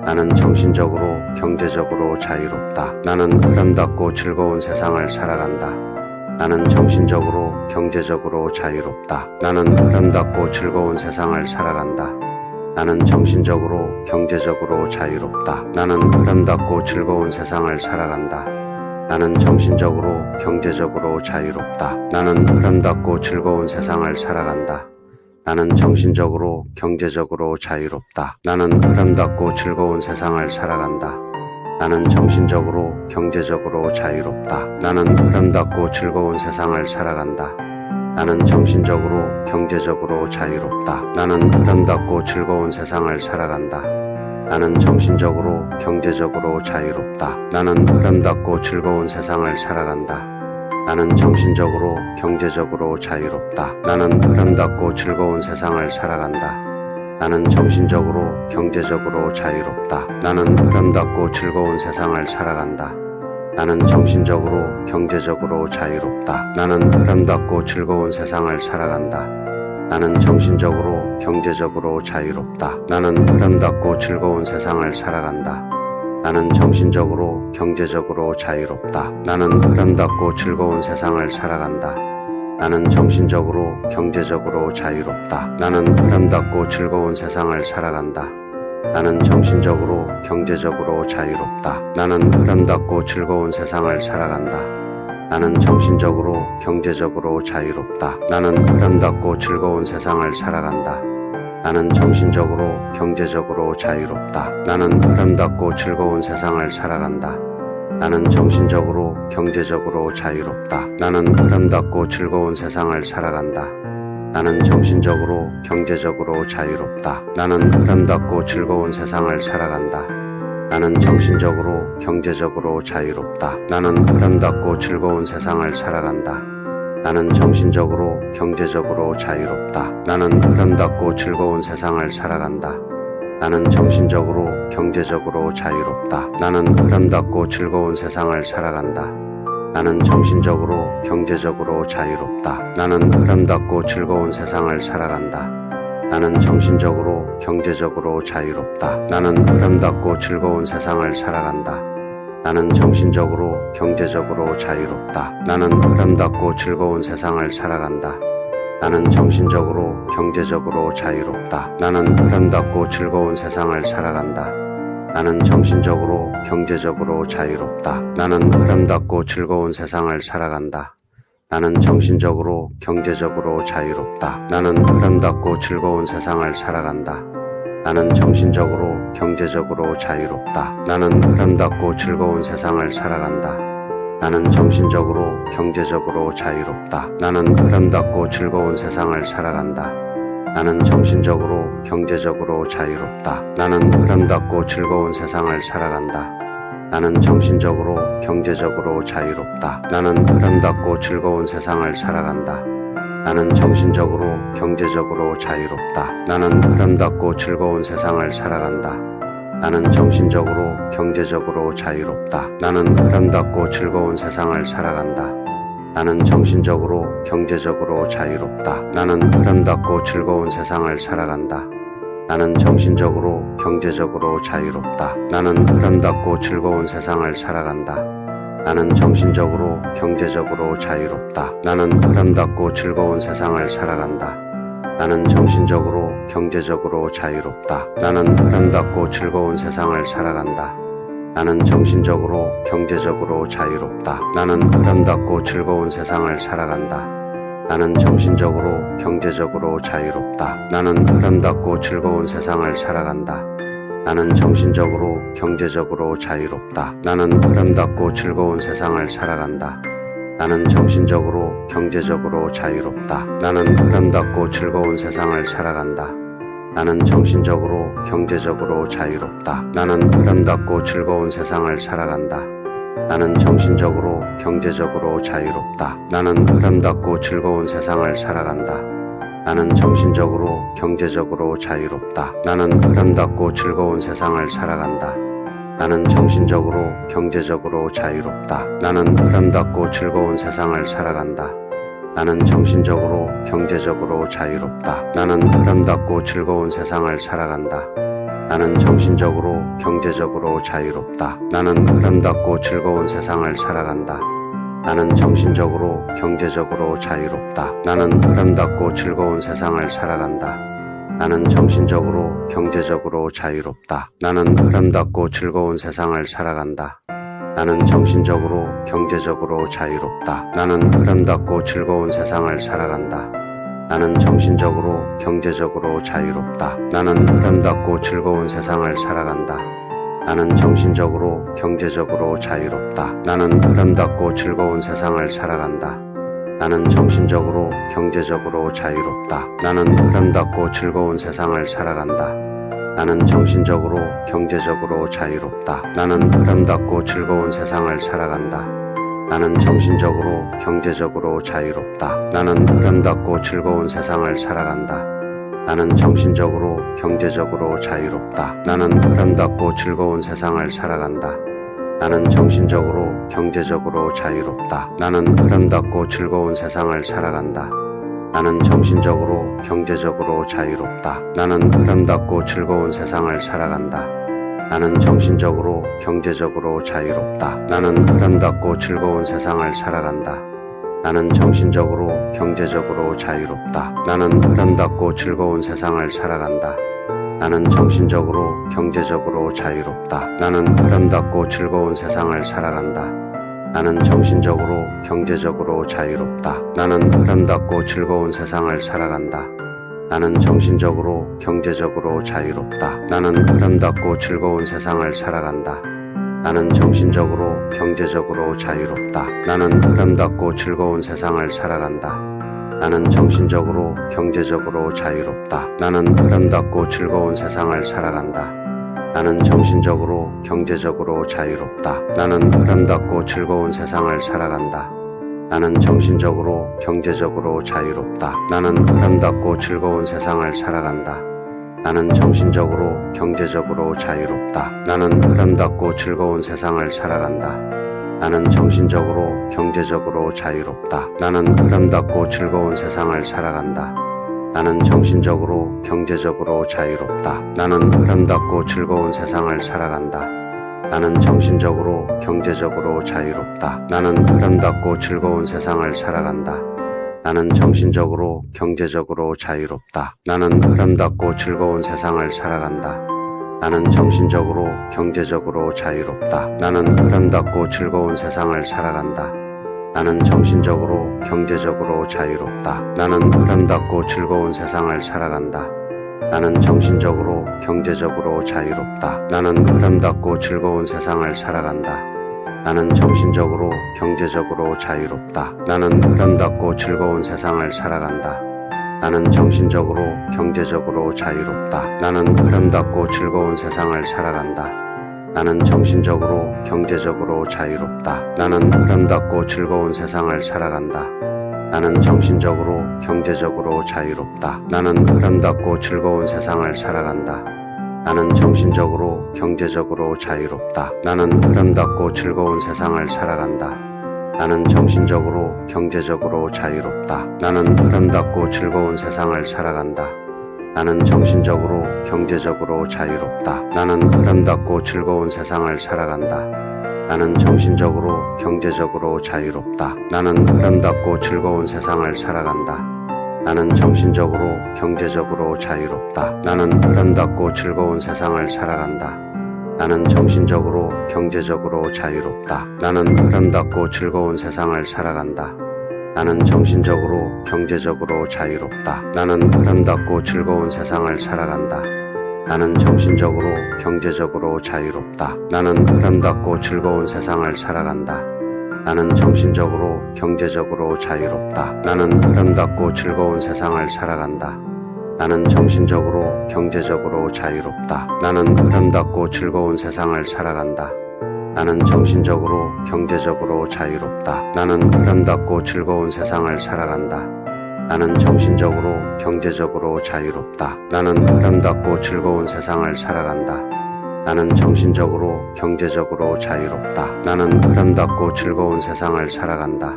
나는 정신적으로, 경제적으로 자유롭다. 나는 아름답고 즐거운 세상을 살아간다. 나는 정신적으로, 경제적으로 자유롭다. 나는 아름답고 즐거운 세상을 살아간다. 나는 정신적으로, 경제적으로 자유롭다. 나는 아름답고 즐거운 세상을 살아간다. 나는 정신적으로, 경제적으로 자유롭다. 나는 아름답고 즐거운 세상을 살아간다. 나는 정신적으로, 경제적으로 자유롭다. 나는 아름답고 즐거운 세상을 살아간다. 나는 정신적으로, 경제적으로 자유롭다. 나는 아름답고 즐거운 세상을 살아간다. 나는 정신적으로, 경제적으로 자유롭다. 나는 아름답고 즐거운 세상을 살아간다. 나는 정신적으로, 경제적으로 자유롭다. 나는 아름답고 즐거운 세상을 살아간다. 나는 정신적으로, 경제적으로 자유롭다. 나는 아름답고 즐거운 세상을 살아간다. 나는 정신적으로, 경제적으로 자유롭다. 나는 아름답고 즐거운 세상을 살아간다. 나는 정신적으로, 경제적으로 자유롭다. 나는 아름답고 즐거운 세상을 살아간다. 나는 정신적으로, 경제적으로 자유롭다. 나는 아름답고 즐거운 세상을 살아간다. 나는 정신적으로, 경제적으로 자유롭다. 나는 아름답고 즐거운 세상을 살아간다. 나는 정신적으로, 경제적으로 자유롭다. 나는 아름답고 즐거운 세상을 살아간다. 나는 정신적으로, 경제적으로 자유롭다. 나는 아름답고 즐거운 세상을 살아간다. 나는 정신적으로, 경제적으로 자유롭다. 나는 아름답고 즐거운 세상을 살아간다. 나는 정신적으로, 경제적으로 자유롭다. 나는 아름답고 즐거운 세상을 살아간다. 나는 정신적으로, 경제적으로 자유롭다. 나는 아름답고 즐거운 세상을 살아간다. 나는 정신적으로, 경제적으로 자유롭다. 나는 아름답고 즐거운 세상을 살아간다. 나는 정신적으로, 경제적으로 자유롭다. 나는 아름답고 즐거운 세상을 살아간다. 나는 정신적으로, 경제적으로 자유롭다. 나는 아름답고 즐거운 세상을 살아간다. 나는 정신적으로, 경제적으로 자유롭다. 나는 아름답고 즐거운 세상을 살아간다. 나는 정신적으로, 경제적으로 자유롭다. 나는 아름답고 즐거운 세상을 살아간다. 나는 정신적으로, 경제적으로 자유롭다. 나는 아름답고 즐거운 세상을 살아간다. 나는 정신적으로, 경제적으로 자유롭다. 나는 아름답고 즐거운 세상을 살아간다. 나는 정신적으로, 경제적으로 자유롭다. 나는 아름답고 즐거운 세상을 살아간다. 나는 정신적으로, 경제적으로 자유롭다. 나는 아름답고 즐거운 세상을 살아간다. 나는 정신적으로, 경제적으로 자유롭다. 나는 아름답고 즐거운 세상을 살아간다. 나는 정신적으로, 경제적으로 자유롭다. 나는 아름답고 즐거운 세상을 살아간다. 나는 정신적으로, 경제적으로 자유롭다. 나는 아름답고 즐거운 세상을 살아간다. 나는 정신적으로, 경제적으로 자유롭다. 나는 아름답고 즐거운 세상을 살아간다. 나는 정신적으로, 경제적으로 자유롭다. 나는 아름답고 즐거운 세상을 살아간다. 나는 정신적으로, 경제적으로 자유롭다. 나는 아름답고 즐거운 세상을 살아간다. 나는 정신적으로, 경제적으로 자유롭다. 나는 아름답고 즐거운 세상을 살아간다. 나는 정신적으로, 경제적으로 자유롭다. 나는 아름답고 즐거운 세상을 살아간다. 나는 정신적으로, 경제적으로 자유롭다. 나는 아름답고 즐거운 세상을 살아간다. 나는 정신적으로, 경제적으로 자유롭다. 나는 아름답고 즐거운 세상을 살아간다. 나는 정신적으로, 경제적으로 자유롭다. 나는 아름답고 즐거운 세상을 살아간다. 나는 정신적으로, 경제적으로 자유롭다. 나는 아름답고 즐거운 세상을 살아간다. 나는 정신적으로, 경제적으로 자유롭다. 나는 아름답고 즐거운 세상을 살아간다. 나는 정신적으로, 경제적으로 자유롭다. 나는 아름답고 즐거운 세상을 살아간다. 나는 정신적으로, 경제적으로 자유롭다. 나는 아름답고 즐거운 세상을 살아간다. 나는 정신적으로, 경제적으로 자유롭다. 나는 아름답고 즐거운 세상을 살아간다. 나는 정신적으로, 경제적으로 자유롭다. 나는 아름답고 즐거운 세상을 살아간다. 나는 정신적으로, 경제적으로 자유롭다. 나는 아름답고 즐거운 세상을 살아간다. 나는 정신적으로, 경제적으로 자유롭다. 나는 아름답고 즐거운 세상을 살아간다. 나는 정신적으로, 경제적으로 자유롭다. 나는 아름답고 즐거운 세상을 살아간다. 나는 정신적으로, 경제적으로 자유롭다. 나는 아름답고 즐거운 세상을 살아간다. 나는 정신적으로, 경제적으로 자유롭다. 나는 아름답고 즐거운 세상을 살아간다. 나는 정신적으로, 경제적으로 자유롭다. 나는 아름답고 즐거운 세상을 살아간다. 나는 정신적으로, 경제적으로 자유롭다. 나는 아름답고 즐거운 세상을 살아간다. 나는 정신적으로, 경제적으로 자유롭다. 나는 아름답고 즐거운 세상을 살아간다. 나는 정신적으로, 경제적으로 자유롭다. 나는 아름답고 즐거운 세상을 살아간다. 나는 정신적으로, 경제적으로 자유롭다. 나는 아름답고 즐거운 세상을 살아간다. 나는 정신적으로, 경제적으로 자유롭다. 나는 아름답고 즐거운 세상을 살아간다. 나는 정신적으로, 경제적으로 자유롭다. 나는 아름답고 즐거운 세상을 살아간다. 나는 정신적으로, 경제적으로 자유롭다. 나는 아름답고 즐거운 세상을 살아간다. 나는 정신적으로, 경제적으로 자유롭다. 나는 아름답고 즐거운 세상을 살아간다. 나는 정신적으로, 경제적으로 자유롭다. 나는 아름답고 즐거운 세상을 살아간다. 나는 정신적으로, 경제적으로 자유롭다. 나는 아름답고 즐거운 세상을 살아간다. 나는 정신적으로, 경제적으로 자유롭다. 나는 아름답고 즐거운 세상을 살아간다. 나는 정신적으로, 경제적으로 자유롭다. 나는 아름답고 즐거운 세상을 살아간다. 나는 정신적으로, 경제적으로 자유롭다. 나는 아름답고 즐거운 세상을 살아간다. 나는 정신적으로, 경제적으로 자유롭다. 나는 아름답고 즐거운 세상을 살아간다. 나는 정신적으로, 경제적으로 자유롭다. 나는 아름답고 즐거운 세상을 살아간다. 나는 정신적으로, 경제적으로 자유롭다. 나는 아름답고 즐거운 세상을 살아간다. 나는 정신적으로, 경제적으로 자유롭다. 나는 아름답고 즐거운 세상을 살아간다. 나는 정신적으로, 경제적으로 자유롭다. 나는 아름답고 즐거운 세상을 살아간다. 나는 정신적으로, 경제적으로 자유롭다. 나는 아름답고 즐거운 세상을 살아간다. 나는 정신적으로, 경제적으로 자유롭다. 나는 아름답고 즐거운 세상을 살아간다. 나는 정신적으로, 경제적으로 자유롭다. 나는 아름답고 즐거운 세상을 살아간다. 나는 정신적으로, 경제적으로 자유롭다. 나는 아름답고 즐거운 세상을 살아간다. 나는 정신적으로, 경제적으로 자유롭다. 나는 아름답고 즐거운 세상을 살아간다. 나는 정신적으로, 경제적으로 자유롭다. 나는 아름답고 즐거운 세상을 살아간다. 나는 정신적으로, 경제적으로 자유롭다. 나는 아름답고 즐거운 세상을 살아간다. 나는 정신적으로, 경제적으로 자유롭다. 나는 아름답고 즐거운 세상을 살아간다. 나는 정신적으로, 경제적으로 자유롭다. 나는 아름답고 즐거운 세상을 살아간다. 나는 정신적으로, 경제적으로 자유롭다. 나는 아름답고 즐거운 세상을 살아간다. 나는 정신적으로, 경제적으로 자유롭다. 나는 아름답고 즐거운 세상을 살아간다. 나는 정신적으로, 경제적으로 자유롭다. 나는 아름답고 즐거운 세상을 살아간다. 나는 정신적으로, 경제적으로 자유롭다. 나는 아름답고 즐거운 세상을 살아간다. 나는 정신적으로, 경제적으로 자유롭다. 나는 아름답고 즐거운 세상을 살아간다. 나는 정신적으로, 경제적으로 자유롭다. 나는 아름답고 즐거운 세상을 살아간다. 나는 정신적으로, 경제적으로 자유롭다. 나는 아름답고 즐거운 세상을 살아간다. 나는 정신적으로, 경제적으로 자유롭다. 나는 아름답고 즐거운 세상을 살아간다. 나는 정신적으로 경제적으로 자유롭다. 나는 아름답고 즐거운 세상을 살아간다. 나는 정신적으로 경제적으로 자유롭다. 나는 아름답고 즐거운 세상을 살아간다. 나는 정신적으로 경제적으로 자유롭다. 나는 아름답고 즐거운 세상을 살아간다. 나는 정신적으로 경제적으로 자유롭다. 나는 아름답고 즐거운 세상을 살아간다. 나는 정신적으로 경제적으로 자유롭다. 나는 아름답고 즐거운 세상을 살아간다. 나는 정신적으로 경제적으로 자유롭다. 나는 아름답고 즐거운 세상을 살아간다. 나는 정신적으로 경제적으로 자유롭다. 나는 아름답고 즐거운 세상을 살아간다. 나는 정신적으로 경제적으로 자유롭다. 나는 아름답고 즐거운 세상을 살아간다.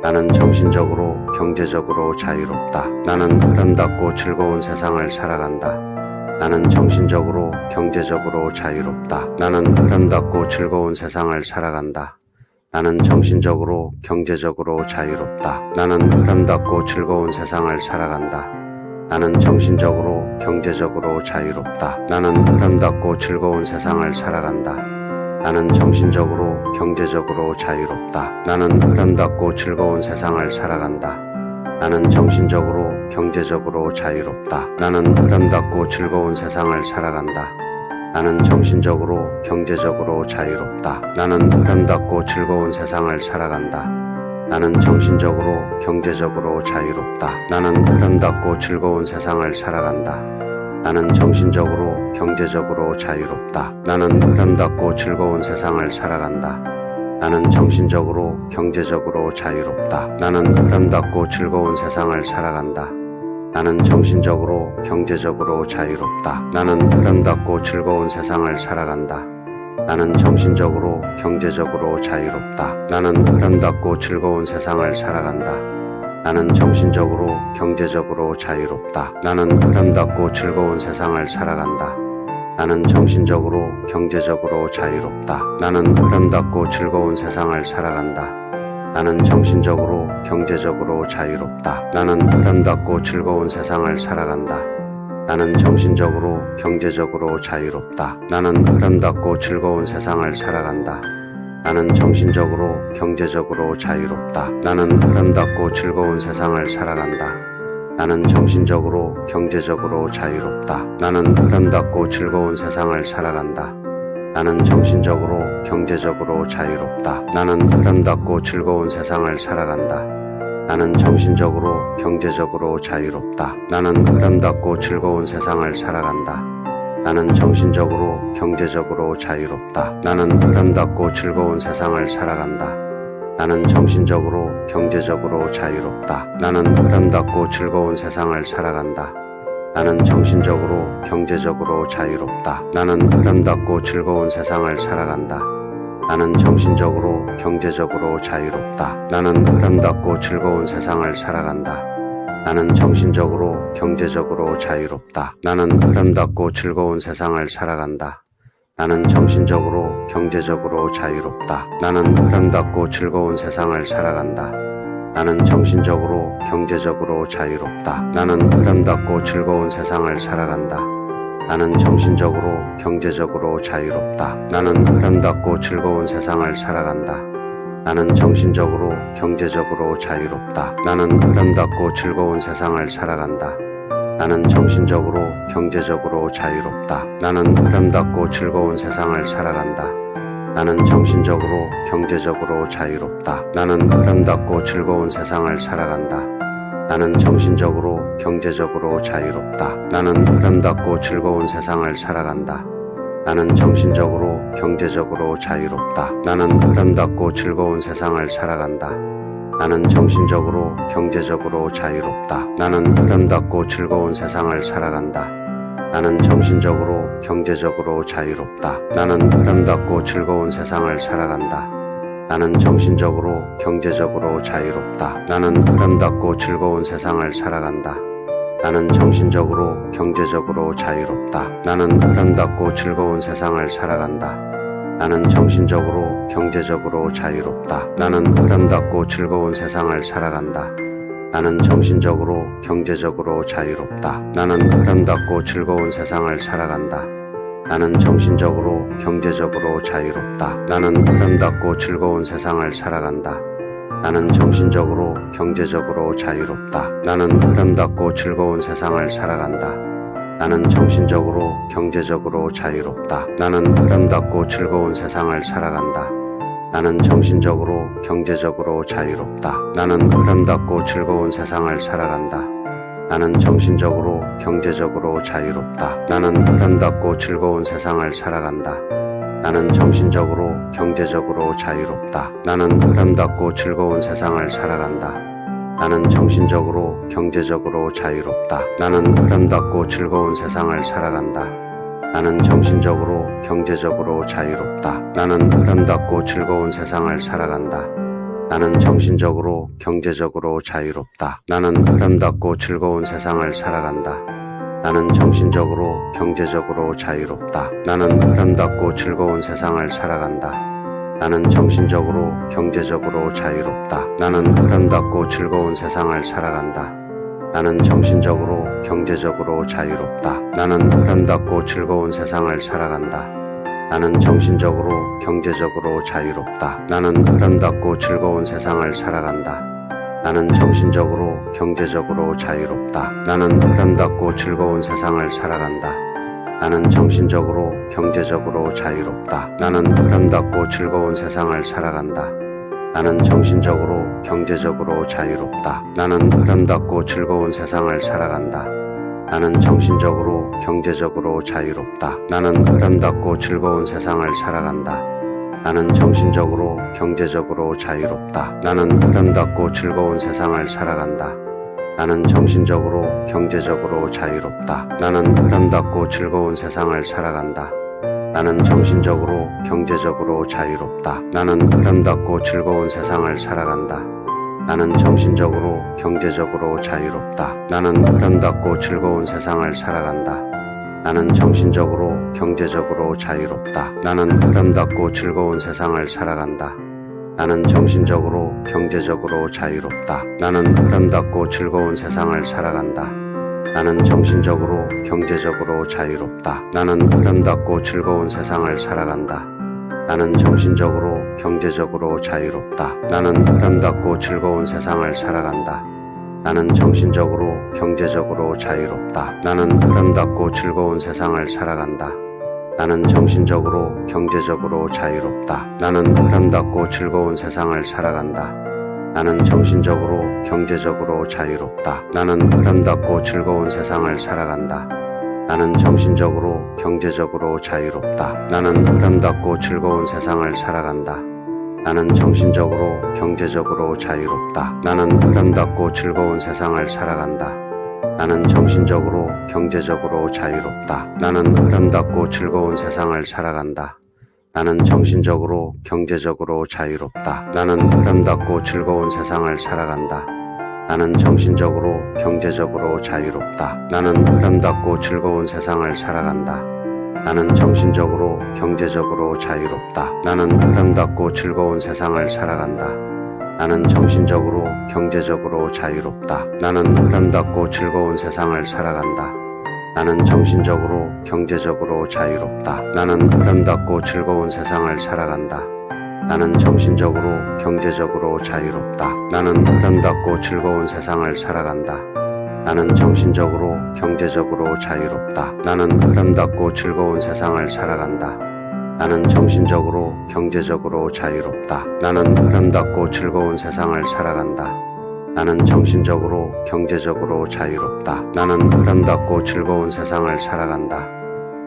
나는 정신적으로 경제적으로 자유롭다. 나는 아름답고 즐거운 세상을 살아간다. 나는 정신적으로 경제적으로 자유롭다. 나는 아름답고 즐거운 세상을 살아간다. 나는 정신적으로 경제적으로 자유롭다. 나는 아름답고 즐거운 세상을 살아간다. 나는 정신적으로 경제적으로 자유롭다. 나는 아름답고 즐거운 세상을 살아간다. 나는 정신적으로 경제적으로 자유롭다. 나는 아름답고 즐거운 세상을 살아간다. 나는 정신적으로 경제적으로 자유롭다. 나는 아름답고 즐거운 세상을 살아간다. 나는 정신적으로 경제적으로 자유롭다. 나는 아름답고 즐거운 세상을 살아간다. 나는 정신적으로 경제적으로 자유롭다. 나는 아름답고 즐거운 세상을 살아간다. 나는 정신적으로 경제적으로 자유롭다. 나는 아름답고 즐거운 세상을 살아간다. 나는 정신적으로 경제적으로 자유롭다. 나는 아름답고 즐거운 세상을 살아간다. 나는 정신적으로 경제적으로 자유롭다. 나는 아름답고 즐거운 세상을 살아간다. 나는 정신적으로 경제적으로 자유롭다. 나는 아름답고 즐거운 세상을 살아간다. 나는 정신적으로 경제적으로 자유롭다. 나는 아름답고 즐거운 세상을 살아간다. 나는 정신적으로 경제적으로 자유롭다. 나는 아름답고 즐거운 세상을 살아간다. 나는 정신적으로 경제적으로 자유롭다. 나는 아름답고 즐거운 세상을 살아간다. 나는 정신적으로 경제적으로 자유롭다. 나는 아름답고 즐거운 세상을 살아간다. 나는 정신적으로 경제적으로 자유롭다. 나는 아름답고 즐거운 세상을 살아간다. 나는 정신적으로 경제적으로 자유롭다. 나는 아름답고 즐거운 세상을 살아간다. 나는 정신적으로 경제적으로 자유롭다. 나는 아름답고 즐거운 세상을 살아간다. 나는 정신적으로 경제적으로 자유롭다. 나는 아름답고 즐거운 세상을 살아간다. 나는 정신적으로 경제적으로 자유롭다. 나는 아름답고 즐거운 세상을 살아간다. 나는 정신적으로 경제적으로 자유롭다. 나는 아름답고 즐거운 세상을 살아간다. 나는 정신적으로 경제적으로 자유롭다. 나는 아름답고 즐거운 세상을 살아간다. 나는 정신적으로 경제적으로 자유롭다. 나는 아름답고 즐거운 세상을 살아간다. 나는 정신적으로 경제적으로 자유롭다. 나는 아름답고 즐거운 세상을 살아간다. 나는 정신적으로 경제적으로 자유롭다. 나는 아름답고 즐거운 세상을 살아간다. 나는 정신적으로 경제적으로 자유롭다. 나는 아름답고 즐거운 세상을 살아간다. 나는 정신적으로 경제적으로 자유롭다. 나는 아름답고 즐거운 세상을 살아간다. 나는 정신적으로 경제적으로 자유롭다. 나는 아름답고 즐거운 세상을 살아간다. 나는 정신적으로 경제적으로 자유롭다. 나는 아름답고 즐거운 세상을 살아간다. 나는 정신적으로 경제적으로 자유롭다. 나는 아름답고 즐거운 세상을 살아간다. 나는 정신적으로 경제적으로 자유롭다. 나는 아름답고 즐거운 세상을 살아간다. 나는 정신적으로 경제적으로 자유롭다. 나는 아름답고 즐거운 세상을 살아간다. 나는 정신적으로 경제적으로 자유롭다. 나는 아름답고 즐거운 세상을 살아간다. 나는 정신적으로 경제적으로 자유롭다. 나는 아름답고 즐거운 세상을 살아간다. 나는 정신적으로 경제적으로 자유롭다. 나는 아름답고 즐거운 세상을 살아간다. 나는 정신적으로 경제적으로 자유롭다. 나는 아름답고 즐거운 세상을 살아간다. 나는 정신적으로 경제적으로 자유롭다. 나는 아름답고 즐거운 세상을 살아간다. 나는 정신적으로 경제적으로 자유롭다. 나는 아름답고 즐거운 세상을 살아간다. 나는 정신적으로 경제적으로 자유롭다. 나는 아름답고 즐거운 세상을 살아간다. 나는 정신적으로 경제적으로 자유롭다. 나는 아름답고 즐거운 세상을 살아간다. 나는 정신적으로 경제적으로 자유롭다. 나는 아름답고 즐거운 세상을 살아간다. 나는 정신적으로 경제적으로 자유롭다. 나는 아름답고 즐거운 세상을 살아간다. 나는 정신적으로 경제적으로 자유롭다. 나는 아름답고 즐거운 세상을 살아간다. 나는 정신적으로 경제적으로 자유롭다. 나는 아름답고 즐거운 세상을 살아간다. 나는 정신적으로 경제적으로 자유롭다. 나는 아름답고 즐거운 세상을 살아간다. 나는 정신적으로 경제적으로 자유롭다. 나는 아름답고 즐거운 세상을 살아간다. 나는 정신적으로 경제적으로 자유롭다. 나는 아름답고 즐거운 세상을 살아간다. 나는 정신적으로 경제적으로 자유롭다. 나는 아름답고 즐거운 세상을 살아간다. 나는 정신적으로 경제적으로 자유롭다. 나는 아름답고 즐거운 세상을 살아간다. 나는 정신적으로 경제적으로 자유롭다. 나는 아름답고 즐거운 세상을 살아간다. 나는 정신적으로 경제적으로 자유롭다. 나는 아름답고 즐거운 세상을 살아간다. 나는 정신적으로 경제적으로 자유롭다. 나는 아름답고 즐거운 세상을 살아간다. 나는 정신적으로 경제적으로 자유롭다. 나는 아름답고 즐거운 세상을 살아간다. 나는 정신적으로 경제적으로 자유롭다. 나는 아름답고 즐거운 세상을 살아간다. 나는 정신적으로 경제적으로 자유롭다. 나는 아름답고 즐거운 세상을 살아간다. 나는 정신적으로 경제적으로 자유롭다. 나는 아름답고 즐거운 세상을 살아간다. 나는 정신적으로 경제적으로 자유롭다. 나는 아름답고 즐거운 세상을 살아간다. 나는 정신적으로 경제적으로 자유롭다. 나는 아름답고 즐거운 세상을 살아간다. 나는 정신적으로 경제적으로 자유롭다. 나는 아름답고 즐거운 세상을 살아간다. 나는 정신적으로 경제적으로 자유롭다. 나는 아름답고 즐거운 세상을 살아간다. 나는 정신적으로 경제적으로 자유롭다. 나는 아름답고 즐거운 세상을 살아간다. 나는 정신적으로 경제적으로 자유롭다. 나는 아름답고 즐거운 세상을 살아간다. 나는 정신적으로 경제적으로 자유롭다. 나는 아름답고 즐거운 세상을 살아간다. 나는 정신적으로 경제적으로 자유롭다. 나는 아름답고 즐거운 세상을 살아간다. 나는 정신적으로 경제적으로 자유롭다. 나는 아름답고 즐거운 세상을 살아간다. 나는 정신적으로 경제적으로 자유롭다. 나는 아름답고 즐거운 세상을 살아간다. 나는 정신적으로 경제적으로 자유롭다. 나는 아름답고 즐거운 세상을 살아간다. 나는 정신적으로 경제적으로 자유롭다. 나는 아름답고 즐거운 세상을 살아간다. 나는 정신적으로 경제적으로 자유롭다. 나는 아름답고 즐거운 세상을 살아간다. 나는 정신적으로 경제적으로 자유롭다. 나는 아름답고 즐거운 세상을 살아간다. 나는 정신적으로 경제적으로 자유롭다. 나는 아름답고 즐거운 세상을 살아간다. 나는 정신적으로 경제적으로 자유롭다. 나는 아름답고 즐거운 세상을 살아간다. 나는 정신적으로 경제적으로 자유롭다. 나는 아름답고 즐거운 세상을 살아간다. 나는 정신적으로 경제적으로 자유롭다. 나는 아름답고 즐거운 세상을 살아간다. 나는 정신적으로 경제적으로 자유롭다. 나는 아름답고 즐거운 세상을 살아간다. 나는 정신적으로 경제적으로 자유롭다. 나는 아름답고 즐거운 세상을 살아간다. 나는 정신적으로 경제적으로 자유롭다. 나는 아름답고 즐거운 세상을 살아간다. 나는 정신적으로 경제적으로 자유롭다. 나는 아름답고 즐거운 세상을 살아간다.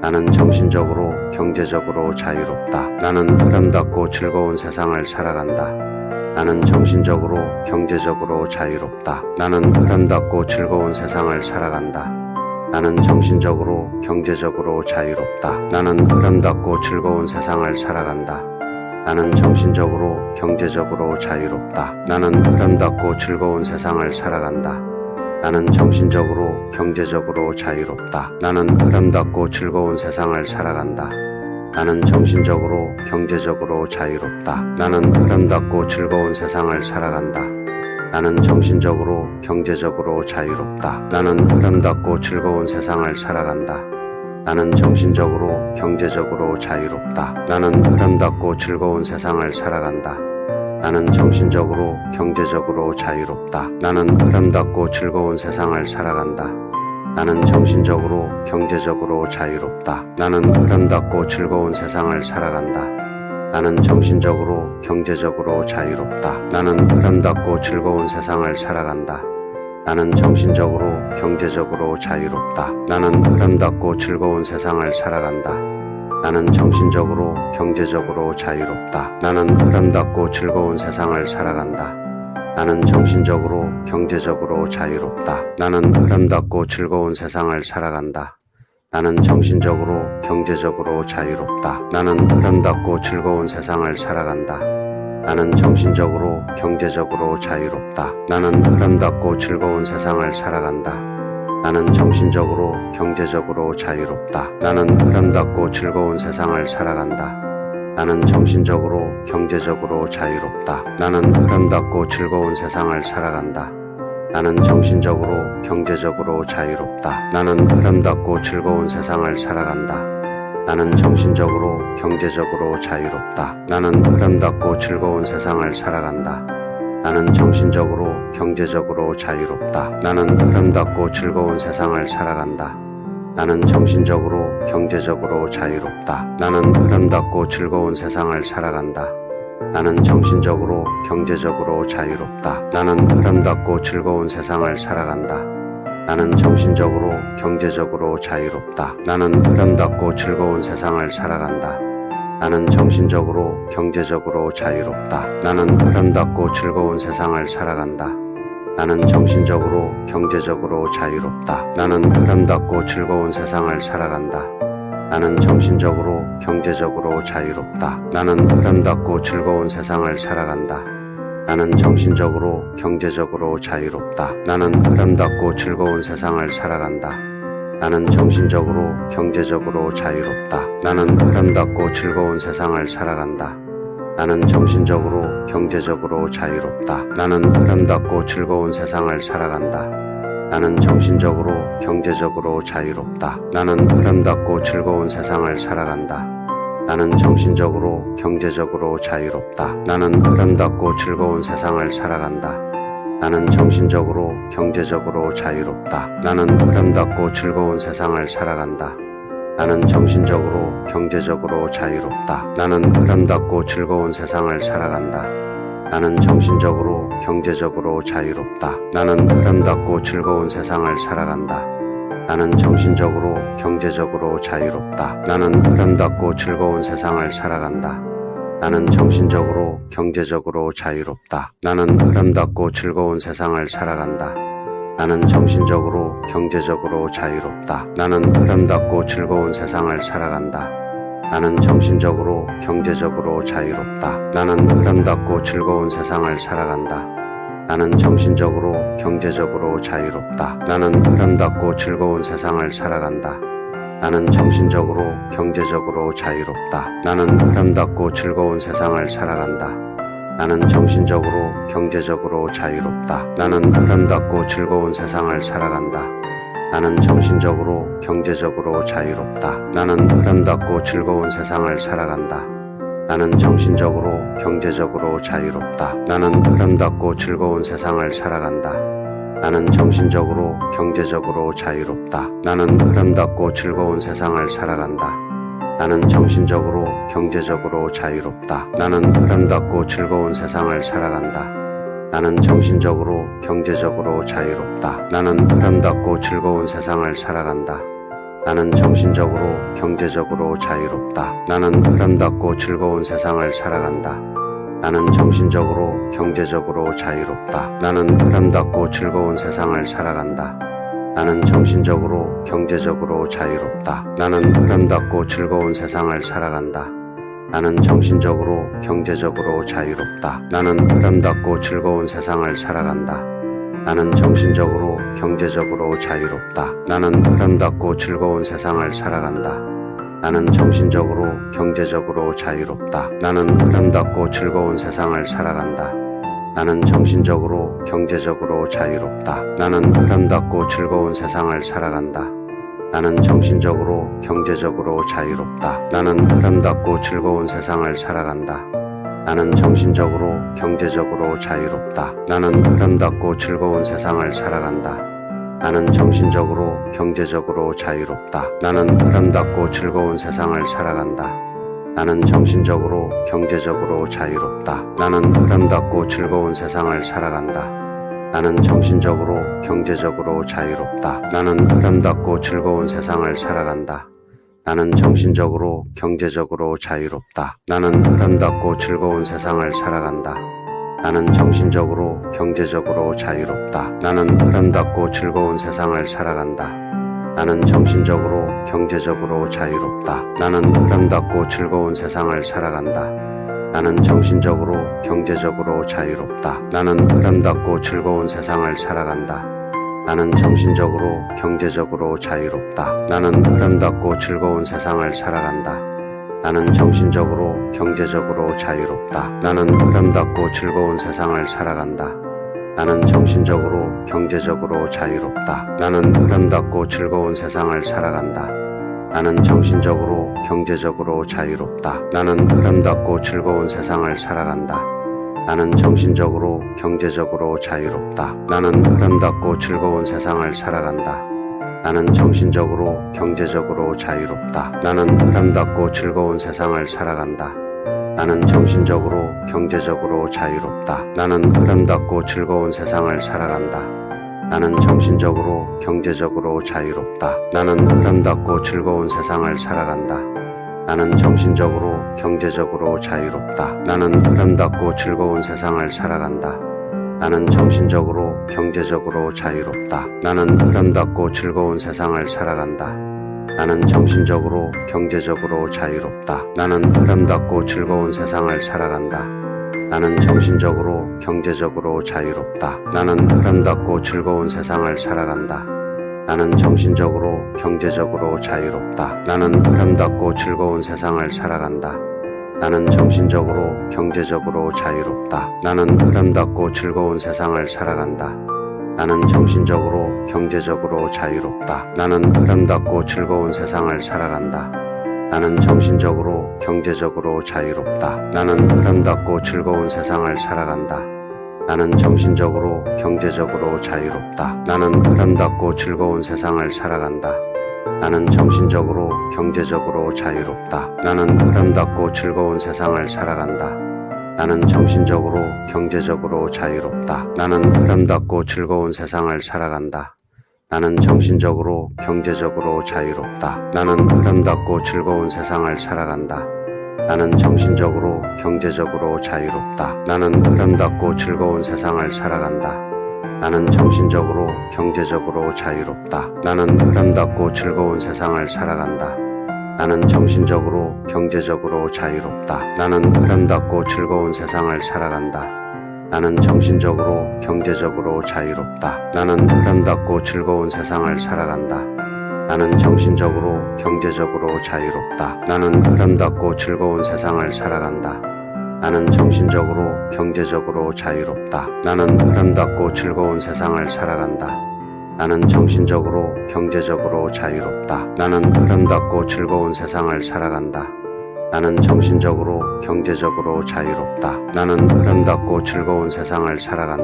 나는 정신적으로 경제적으로 자유롭다. 나는 아름답고 즐거운 세상을 살아간다. 나는 정신적으로 경제적으로 자유롭다. 나는 아름답고 즐거운 세상을 살아간다. 나는 정신적으로 경제적으로 자유롭다. 나는 아름답고 즐거운 세상을 살아간다. 나는 정신적으로 경제적으로 자유롭다. 나는 아름답고 즐거운 세상을 살아간다. 나는 정신적으로 경제적으로 자유롭다. 나는 아름답고 즐거운 세상을 살아간다. 나는 정신적으로 경제적으로 자유롭다. 나는 아름답고 즐거운 세상을 살아간다. 나는 정신적으로 경제적으로 자유롭다. 나는 아름답고 즐거운 세상을 살아간다. 나는 정신적으로, 경제적으로 자유롭다. 나는 아름답고 즐거운 세상을 살아간다. 나는 정신적으로, 경제적으로 자유롭다. 나는 아름답고 즐거운 세상을 살아간다. 나는 정신적으로, 경제적으로 자유롭다. 나는 아름답고 즐거운 세상을 살아간다. 나는 정신적으로, 경제적으로 자유롭다. 나는 아름답고 즐거운 세상을 살아간다. 나는 정신적으로, 경제적으로 자유롭다. 나는 아름답고 즐거운 세상을 살아간다. 나는 정신적으로, 경제적으로 자유롭다. 나는 아름답고 즐거운 세상을 살아간다. 나는 정신적으로, 경제적으로 자유롭다. 나는 아름답고 즐거운 세상을 살아간다. 나는 정신적으로, 경제적으로 자유롭다. 나는 아름답고 즐거운 세상을 살아간다. 나는 정신적으로, 경제적으로 자유롭다. 나는 아름답고 즐거운 세상을 살아간다. 나는 정신적으로, 경제적으로 자유롭다. 나는 아름답고 즐거운 세상을 살아간다. 나는 정신적으로, 경제적으로 자유롭다. 나는 아름답고 즐거운 세상을 살아간다. 나는 정신적으로, 경제적으로 자유롭다. 나는 아름답고 즐거운 세상을 살아간다. 나는 정신적으로, 경제적으로 자유롭다. 나는 아름답고 즐거운 세상을 살아간다. 나는 정신적으로, 경제적으로 자유롭다. 나는 아름답고 즐거운 세상을 살아간다. 나는 정신적으로, 경제적으로 자유롭다. 나는 아름답고 즐거운 세상을 살아간다. 나는 정신적으로, 경제적으로 자유롭다. 나는 아름답고 즐거운 세상을 살아간다. 나는 정신적으로, 경제적으로 자유롭다. 나는 아름답고 즐거운 세상을 살아간다. 나는 정신적으로, 경제적으로 자유롭다. 나는 아름답고 즐거운 세상을 살아간다. 나는 정신적으로, 경제적으로 자유롭다. 나는 아름답고 즐거운 세상을 살아간다. 나는 정신적으로, 경제적으로 자유롭다. 나는 아름답고 즐거운 세상을 살아간다. 나는 정신적으로, 경제적으로 자유롭다. 나는 아름답고 즐거운 세상을 살아간다. 나는 정신적으로, 경제적으로 자유롭다. 나는 아름답고 즐거운 세상을 살아간다. 나는 정신적으로, 경제적으로 자유롭다. 나는 아름답고 즐거운 세상을 살아간다. 나는 정신적으로, 경제적으로 자유롭다. 나는 아름답고 즐거운 세상을 살아간다. 나는 정신적으로, 경제적으로 자유롭다. 나는 아름답고 즐거운 세상을 살아간다. 나는 정신적으로, 경제적으로 자유롭다. 나는 아름답고 즐거운 세상을 살아간다. 나는 정신적으로, 경제적으로 자유롭다. 나는 아름답고 즐거운 세상을 살아간다. 나는 정신적으로, 경제적으로 자유롭다. 나는 아름답고 즐거운 세상을 살아간다. 나는 정신적으로, 경제적으로 자유롭다. 나는 아름답고 즐거운 세상을 살아간다. 나는 정신적으로, 경제적으로 자유롭다. 나는 아름답고 즐거운 세상을 살아간다. 나는 정신적으로, 경제적으로 자유롭다. 나는 아름답고 즐거운 세상을 살아간다. 나는 정신적으로, 경제적으로 자유롭다. 나는 아름답고 즐거운 세상을 살아간다. 나는 정신적으로, 경제적으로 자유롭다. 나는 아름답고 즐거운 세상을 살아간다. 나는 정신적으로, 경제적으로 자유롭다. 나는 아름답고 즐거운 세상을 살아간다. 나는 정신적으로, 경제적으로 자유롭다. 나는 아름답고 즐거운 세상을 살아간다. 나는 정신적으로, 경제적으로 자유롭다. 나는 아름답고 즐거운 세상을 살아간다. 나는 정신적으로, 경제적으로 자유롭다. 나는 아름답고 즐거운 세상을 살아간다. 나는 정신적으로, 경제적으로 자유롭다. 나는 아름답고 즐거운 세상을 살아간다. 나는 정신적으로, 경제적으로 자유롭다. 나는 아름답고 즐거운 세상을 살아간다. 나는 정신적으로, 경제적으로 자유롭다. 나는 아름답고 즐거운 세상을 살아간다. 나는 정신적으로, 경제적으로 자유롭다. 나는 아름답고 즐거운 세상을 살아간다. 나는 정신적으로, 경제적으로 자유롭다. 나는 아름답고 즐거운 세상을 살아간다. 나는 정신적으로, 경제적으로 자유롭다. 나는 아름답고 즐거운 세상을 살아간다. 나는 정신적으로, 경제적으로 자유롭다. 나는 아름답고 즐거운 세상을 살아간다. 나는 정신적으로, 경제적으로 자유롭다. 나는 아름답고 즐거운 세상을 살아간다. 나는 정신적으로, 경제적으로 자유롭다. 나는 아름답고 즐거운 세상을 살아간다. 나는 정신적으로, 경제적으로 자유롭다. 나는 아름답고 즐거운 세상을 살아간다. 나는 정신적으로, 경제적으로 자유롭다. 나는 아름답고 즐거운 세상을 살아간다. 나는 정신적으로, 경제적으로 자유롭다. 나는 아름답고 즐거운 세상을 살아간다. 나는 정신적으로, 경제적으로 자유롭다. 나는 아름답고 즐거운 세상을 살아간다. 나는 정신적으로, 경제적으로 자유롭다. 나는 아름답고 즐거운 세상을 살아간다. 나는 정신적으로, 경제적으로 자유롭다. 나는 아름답고 즐거운 세상을 살아간다. 나는 정신적으로, 경제적으로 자유롭다. 나는 아름답고 즐거운 세상을 살아간다. 나는 정신적으로, 경제적으로 자유롭다. 나는 아름답고 즐거운 세상을 살아간다. 나는 정신적으로, 경제적으로 자유롭다. 나는 아름답고 즐거운 세상을 살아간다. 나는 정신적으로, 경제적으로 자유롭다. 나는 아름답고 즐거운 세상을 살아간다. 나는 정신적으로, 경제적으로 자유롭다. 나는 아름답고 즐거운 세상을 살아간다. 나는 정신적으로, 경제적으로 자유롭다. 나는 아름답고 즐거운 세상을 살아간다. 나는 정신적으로, 경제적으로 자유롭다. 나는 아름답고 즐거운 세상을 살아간다. 나는 정신적으로, 경제적으로 자유롭다. 나는 아름답고 즐거운 세상을 살아간다. 나는 정신적으로, 경제적으로 자유롭다. 나는 아름답고 즐거운 세상을 살아간다. 나는 정신적으로, 경제적으로 자유롭다. 나는 아름답고 즐거운 세상을 살아간다. 나는 정신적으로, 경제적으로 자유롭다. 나는 아름답고 즐거운 세상을 살아간다. 나는 정신적으로, 경제적으로 자유롭다. 나는 아름답고 즐거운 세상을 살아간다. 나는 정신적으로, 경제적으로 자유롭다. 나는 아름답고 즐거운 세상을 살아간다. 나는 정신적으로, 경제적으로 자유롭다. 나는 아름답고 즐거운 세상을 살아간다. 나는 정신적으로, 경제적으로 자유롭다. 나는 아름답고 즐거운 세상을 살아간다. 나는 정신적으로, 경제적으로 자유롭다. 나는 아름답고 즐거운 세상을 살아간다. 나는 정신적으로, 경제적으로 자유롭다. 나는 아름답고 즐거운 세상을 살아간다. 나는 정신적으로, 경제적으로 자유롭다. 나는 아름답고 즐거운 세상을 살아간다. 나는 정신적으로, 경제적으로 자유롭다. 나는 아름답고 즐거운 세상을 살아간다. 나는 정신적으로, 경제적으로 자유롭다. 나는 아름답고 즐거운 세상을 살아간다. 나는 정신적으로, 경제적으로 자유롭다. 나는 아름답고 즐거운 세상을 살아간다. 나는 정신적으로, 경제적으로 자유롭다. 나는 아름답고 즐거운 세상을 살아간다. 나는 정신적으로, 경제적으로 자유롭다. 나는 아름답고 즐거운 세상을 살아간다. 나는 정신적으로, 경제적으로 자유롭다. 나는 아름답고 즐거운 세상을 살아간다. 나는 정신적으로, 경제적으로 자유롭다. 나는 아름답고 즐거운 세상을 살아간다. 나는 정신적으로, 경제적으로 자유롭다. 나는 아름답고 즐거운 세상을 살아간다. 나는 정신적으로, 경제적으로 자유롭다. 나는 아름답고 즐거운 세상을 살아간다. 나는 정신적으로, 경제적으로 자유롭다. 나는 아름답고 즐거운 세상을 살아간다. 나는 정신적으로, 경제적으로 자유롭다. 나는 아름답고 즐거운 세상을 살아간다. 나는 정신적으로, 경제적으로 자유롭다. 나는 아름답고 즐거운 세상을 살아간다. 나는 정신적으로, 경제적으로 자유롭다. 나는 아름답고 즐거운 세상을 살아간다. 나는 정신적으로, 경제적으로 자유롭다. 나는 아름답고 즐거운 세상을 살아간다.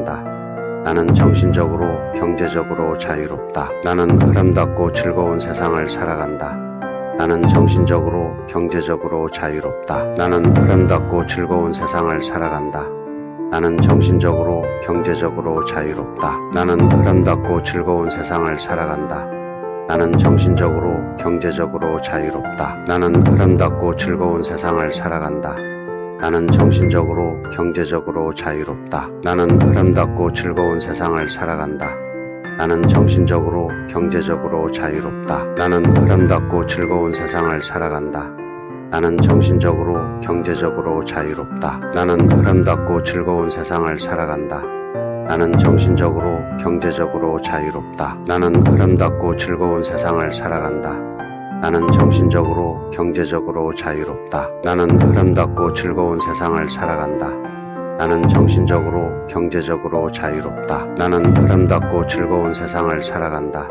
나는 정신적으로, 경제적으로 자유롭다. 나는 아름답고 즐거운 세상을 살아간다. 나는 정신적으로, 경제적으로 자유롭다. 나는 아름답고 즐거운 세상을 살아간다. 나는 정신적으로, 경제적으로 자유롭다. 나는 아름답고 즐거운 세상을 살아간다. 나는 정신적으로, 경제적으로 자유롭다. 나는 아름답고 즐거운 세상을 살아간다. 나는 정신적으로, 경제적으로 자유롭다. 나는 아름답고 즐거운 세상을 살아간다. 나는 정신적으로, 경제적으로 자유롭다. 나는 아름답고 즐거운 세상을 살아간다. 나는 정신적으로, 경제적으로 자유롭다. 나는 아름답고 즐거운 세상을 살아간다. 나는 정신적으로, 경제적으로 자유롭다. 나는 아름답고 즐거운 세상을 살아간다. 나는 정신적으로, 경제적으로 자유롭다. 나는 아름답고 즐거운 세상을 살아간다. 나는 정신적으로, 경제적으로 자유롭다. 나는 아름답고 즐거운 세상을 살아간다.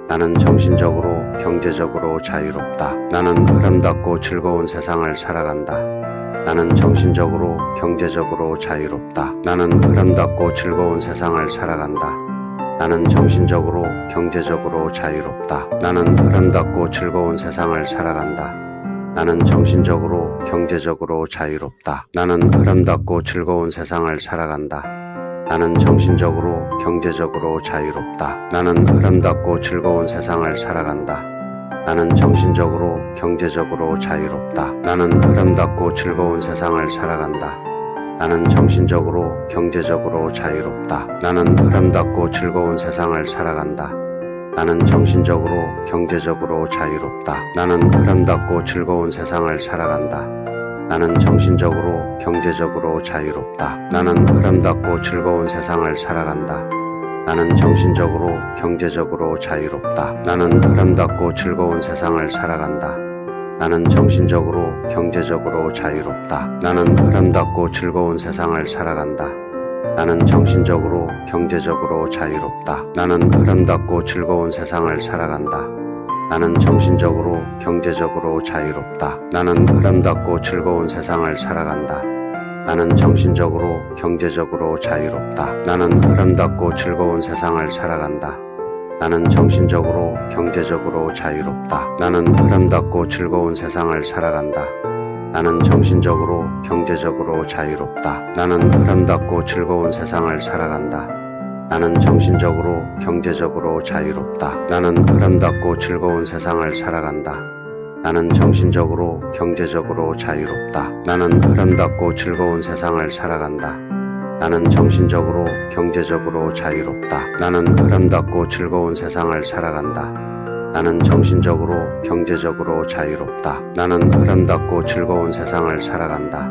나는 정신적으로, 경제적으로 자유롭다. 나는 아름답고 즐거운 세상을 살아간다. 나는 정신적으로, 경제적으로 자유롭다. 나는 아름답고 즐거운 세상을 살아간다. 나는 정신적으로, 경제적으로 자유롭다. 나는 아름답고 즐거운 세상을 살아간다. 나는 정신적으로, 경제적으로 자유롭다. 나는 아름답고 즐거운 세상을 살아간다. 나는 정신적으로, 경제적으로 자유롭다. 나는 아름답고 즐거운 세상을 살아간다. 나는 정신적으로, 경제적으로 자유롭다. 나는 아름답고 즐거운 세상을 살아간다. 나는 정신적으로, 경제적으로 자유롭다. 나는 아름답고 즐거운 세상을 살아간다. 나는 정신적으로, 경제적으로 자유롭다. 나는 아름답고 즐거운 세상을 살아간다. 나는 정신적으로, 경제적으로 자유롭다. 나는 아름답고 즐거운 세상을 살아간다. 나는 정신적으로, 경제적으로 자유롭다. 나는 아름답고 즐거운 세상을 살아간다. 나는 정신적으로, 경제적으로 자유롭다. 나는 아름답고 즐거운 세상을 살아간다. 나는 정신적으로, 경제적으로 자유롭다. 나는 아름답고 즐거운 세상을 살아간다. 나는 정신적으로, 경제적으로 자유롭다. 나는 아름답고 즐거운 세상을 살아간다. 나는 정신적으로, 경제적으로 자유롭다. 나는 아름답고 즐거운 세상을 살아간다. 나는 정신적으로, 경제적으로 자유롭다. 나는 아름답고 즐거운 세상을 살아간다. 나는 정신적으로, 경제적으로 자유롭다. 나는 아름답고 즐거운 세상을 살아간다. 나는 정신적으로, 경제적으로 자유롭다. 나는 아름답고 즐거운 세상을 살아간다. 나는 정신적으로, 경제적으로 자유롭다. 나는 아름답고 즐거운 세상을 살아간다. 나는 정신적으로, 경제적으로 자유롭다. 나는 아름답고 즐거운 세상을 살아간다. 나는 정신적으로, 경제적으로 자유롭다. 나는 아름답고 즐거운 세상을 살아간다.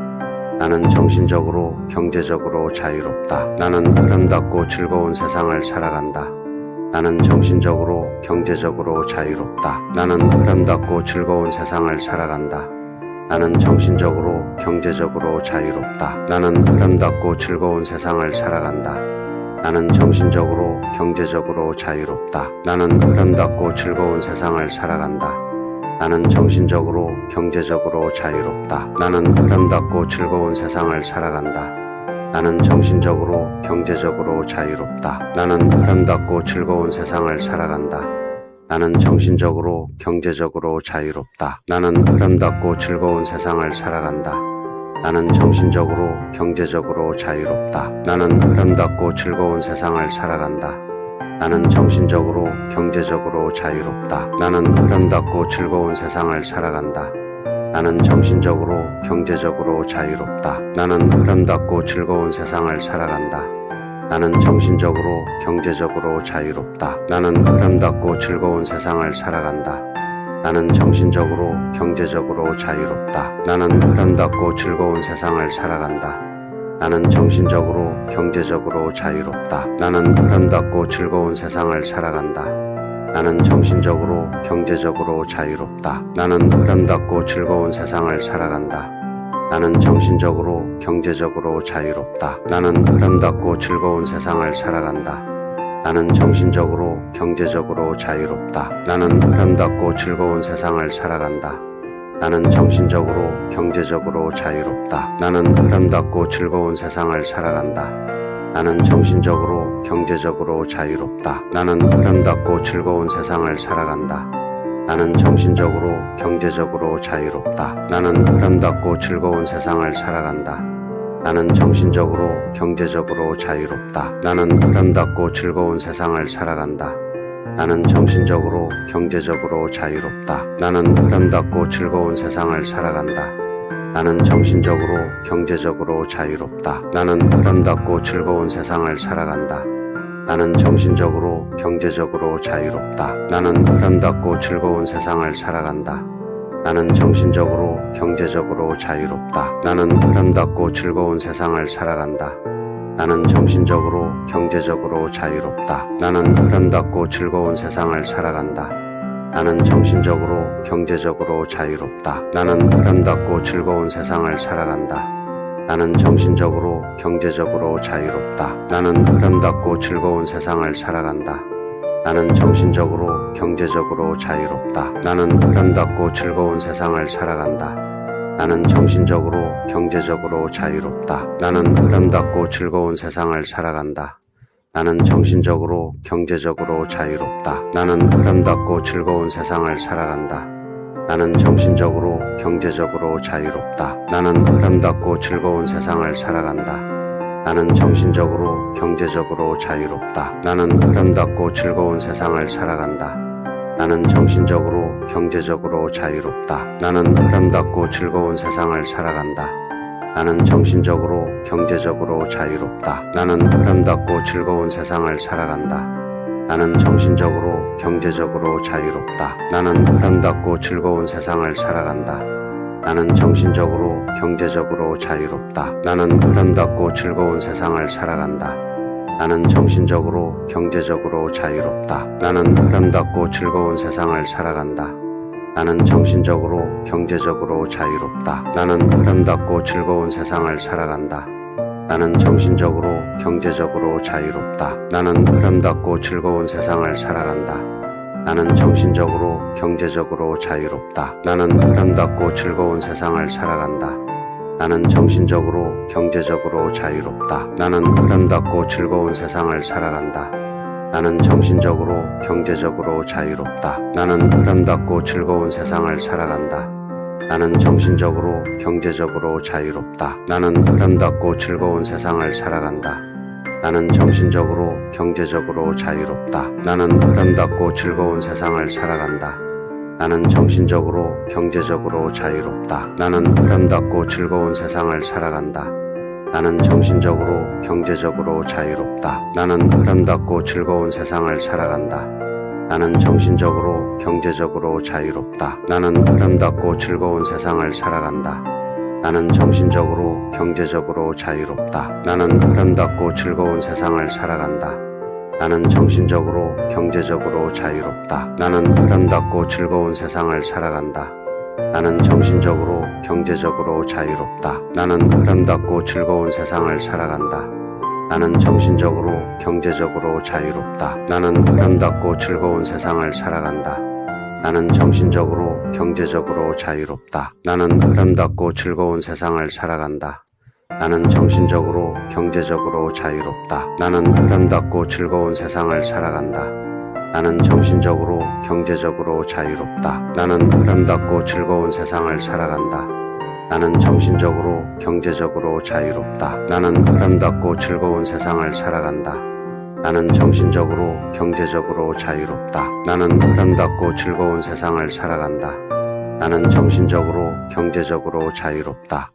나는 정신적으로, 경제적으로 자유롭다. 나는 아름답고 즐거운 세상을 살아간다. 나는 정신적으로, 경제적으로 자유롭다. 나는 아름답고 즐거운 세상을 살아간다. 나는 정신적으로, 경제적으로 자유롭다. 나는 아름답고 즐거운 세상을 살아간다. 나는 정신적으로, 경제적으로 자유롭다. 나는 아름답고 즐거운 세상을 살아간다. 나는 정신적으로, 경제적으로 자유롭다. 나는 아름답고 즐거운 세상을 살아간다. 나는 정신적으로, 경제적으로 자유롭다. 나는 아름답고 즐거운 세상을 살아간다. 나는 정신적으로, 경제적으로 자유롭다. 나는 아름답고 즐거운 세상을 살아간다. 나는 정신적으로, 경제적으로 자유롭다. 나는 아름답고 즐거운 세상을 살아간다. 나는 정신적으로, 경제적으로 자유롭다. 나는 아름답고 즐거운 세상을 살아간다. 나는 정신적으로, 경제적으로 자유롭다. 나는 아름답고 즐거운 세상을 살아간다. 나는 정신적으로, 경제적으로 자유롭다. 나는 아름답고 즐거운 세상을 살아간다. 나는 정신적으로, 경제적으로 자유롭다. 나는 아름답고 즐거운 세상을 살아간다. 나는 정신적으로, 경제적으로 자유롭다. 나는 아름답고 즐거운 세상을 살아간다. 나는 정신적으로, 경제적으로 자유롭다. 나는 아름답고 즐거운 세상을 살아간다. 나는 정신적으로, 경제적으로 자유롭다. 나는 아름답고 즐거운 세상을 살아간다. 나는 정신적으로, 경제적으로 자유롭다. 나는 아름답고 즐거운 세상을 살아간다. 나는 정신적으로, 경제적으로 자유롭다. 나는 아름답고 즐거운 세상을 살아간다. 나는 정신적으로, 경제적으로 자유롭다. 나는 아름답고 즐거운 세상을 살아간다. 나는 정신적으로, 경제적으로 자유롭다. 나는 아름답고 즐거운 세상을 살아간다. 나는 정신적으로, 경제적으로 자유롭다. 나는 아름답고 즐거운 세상을 살아간다. 나는 정신적으로, 경제적으로 자유롭다. 나는 아름답고 즐거운 세상을 살아간다. 나는 정신적으로, 경제적으로 자유롭다. 나는 아름답고 즐거운 세상을 살아간다. 나는 정신적으로, 경제적으로 자유롭다. 나는 아름답고 즐거운 세상을 살아간다. 나는 정신적으로, 경제적으로 자유롭다. 나는 아름답고 즐거운 세상을 살아간다. 나는 정신적으로, 경제적으로 자유롭다. 나는 아름답고 즐거운 세상을 살아간다. 나는 정신적으로, 경제적으로 자유롭다. 나는 아름답고 즐거운 세상을 살아간다. 나는 정신적으로, 경제적으로 자유롭다. 나는 아름답고 즐거운 세상을 살아간다. 나는 정신적으로, 경제적으로 자유롭다. 나는 아름답고 즐거운 세상을 살아간다. 나는 정신적으로, 경제적으로 자유롭다. 나는 아름답고 즐거운 세상을 살아간다. 나는 정신적으로, 경제적으로 자유롭다. 나는 아름답고 즐거운 세상을 살아간다. 나는 정신적으로, 경제적으로 자유롭다. 나는 아름답고 즐거운 세상을 살아간다. 나는 정신적으로, 경제적으로 자유롭다. 나는 아름답고 즐거운 세상을 살아간다. 나는 정신적으로, 경제적으로 자유롭다. 나는 아름답고 즐거운 세상을 살아간다. 나는 정신적으로, 경제적으로 자유롭다. 나는 아름답고 즐거운 세상을 살아간다. 나는 정신적으로, 경제적으로 자유롭다. 나는 아름답고 즐거운 세상을 살아간다. 나는 정신적으로, 경제적으로 자유롭다. 나는 아름답고 즐거운 세상을 살아간다. 나는 정신적으로, 경제적으로 자유롭다. 나는 아름답고 즐거운 세상을 살아간다. 나는 정신적으로, 경제적으로 자유롭다. 나는 아름답고 즐거운 세상을 살아간다. 나는 정신적으로, 경제적으로 자유롭다. 나는 아름답고 즐거운 세상을 살아간다. 나는 정신적으로, 경제적으로 자유롭다. 나는 아름답고 즐거운 세상을 살아간다. 나는 정신적으로, 경제적으로 자유롭다. 나는 아름답고 즐거운 세상을 살아간다. 나는 정신적으로, 경제적으로 자유롭다. 나는 아름답고 즐거운 세상을 살아간다. 나는 정신적으로, 경제적으로 자유롭다. 나는 아름답고 즐거운 세상을 살아간다. 나는 정신적으로, 경제적으로 자유롭다. 나는 아름답고 즐거운 세상을 살아간다. 나는 정신적으로, 경제적으로 자유롭다. 나는 아름답고 즐거운 세상을 살아간다. 나는 정신적으로, 경제적으로 자유롭다. 나는 아름답고 즐거운 세상을 살아간다. 나는 정신적으로, 경제적으로 자유롭다. 나는 아름답고 즐거운 세상을 살아간다. 나는 정신적으로, 경제적으로 자유롭다. 나는 아름답고 즐거운 세상을 살아간다. 나는 정신적으로, 경제적으로 자유롭다. 나는 아름답고 즐거운 세상을 살아간다. 나는 정신적으로, 경제적으로 자유롭다. 나는 아름답고 즐거운 세상을 살아간다. 나는 정신적으로, 경제적으로 자유롭다. 나는 아름답고 즐거운 세상을 살아간다. 나는 정신적으로, 경제적으로 자유롭다. 나는 아름답고 즐거운 세상을 살아간다. 나는 정신적으로, 경제적으로 자유롭다. 나는 아름답고 즐거운 세상을 살아간다. 나는 정신적으로, 경제적으로 자유롭다. 나는 아름답고 즐거운 세상을 살아간다. 나는 정신적으로, 경제적으로 자유롭다. 나는 아름답고 즐거운 세상을 살아간다. 나는 정신적으로, 경제적으로 자유롭다. 나는 아름답고 즐거운 세상을 살아간다. 나는 정신적으로, 경제적으로 자유롭다.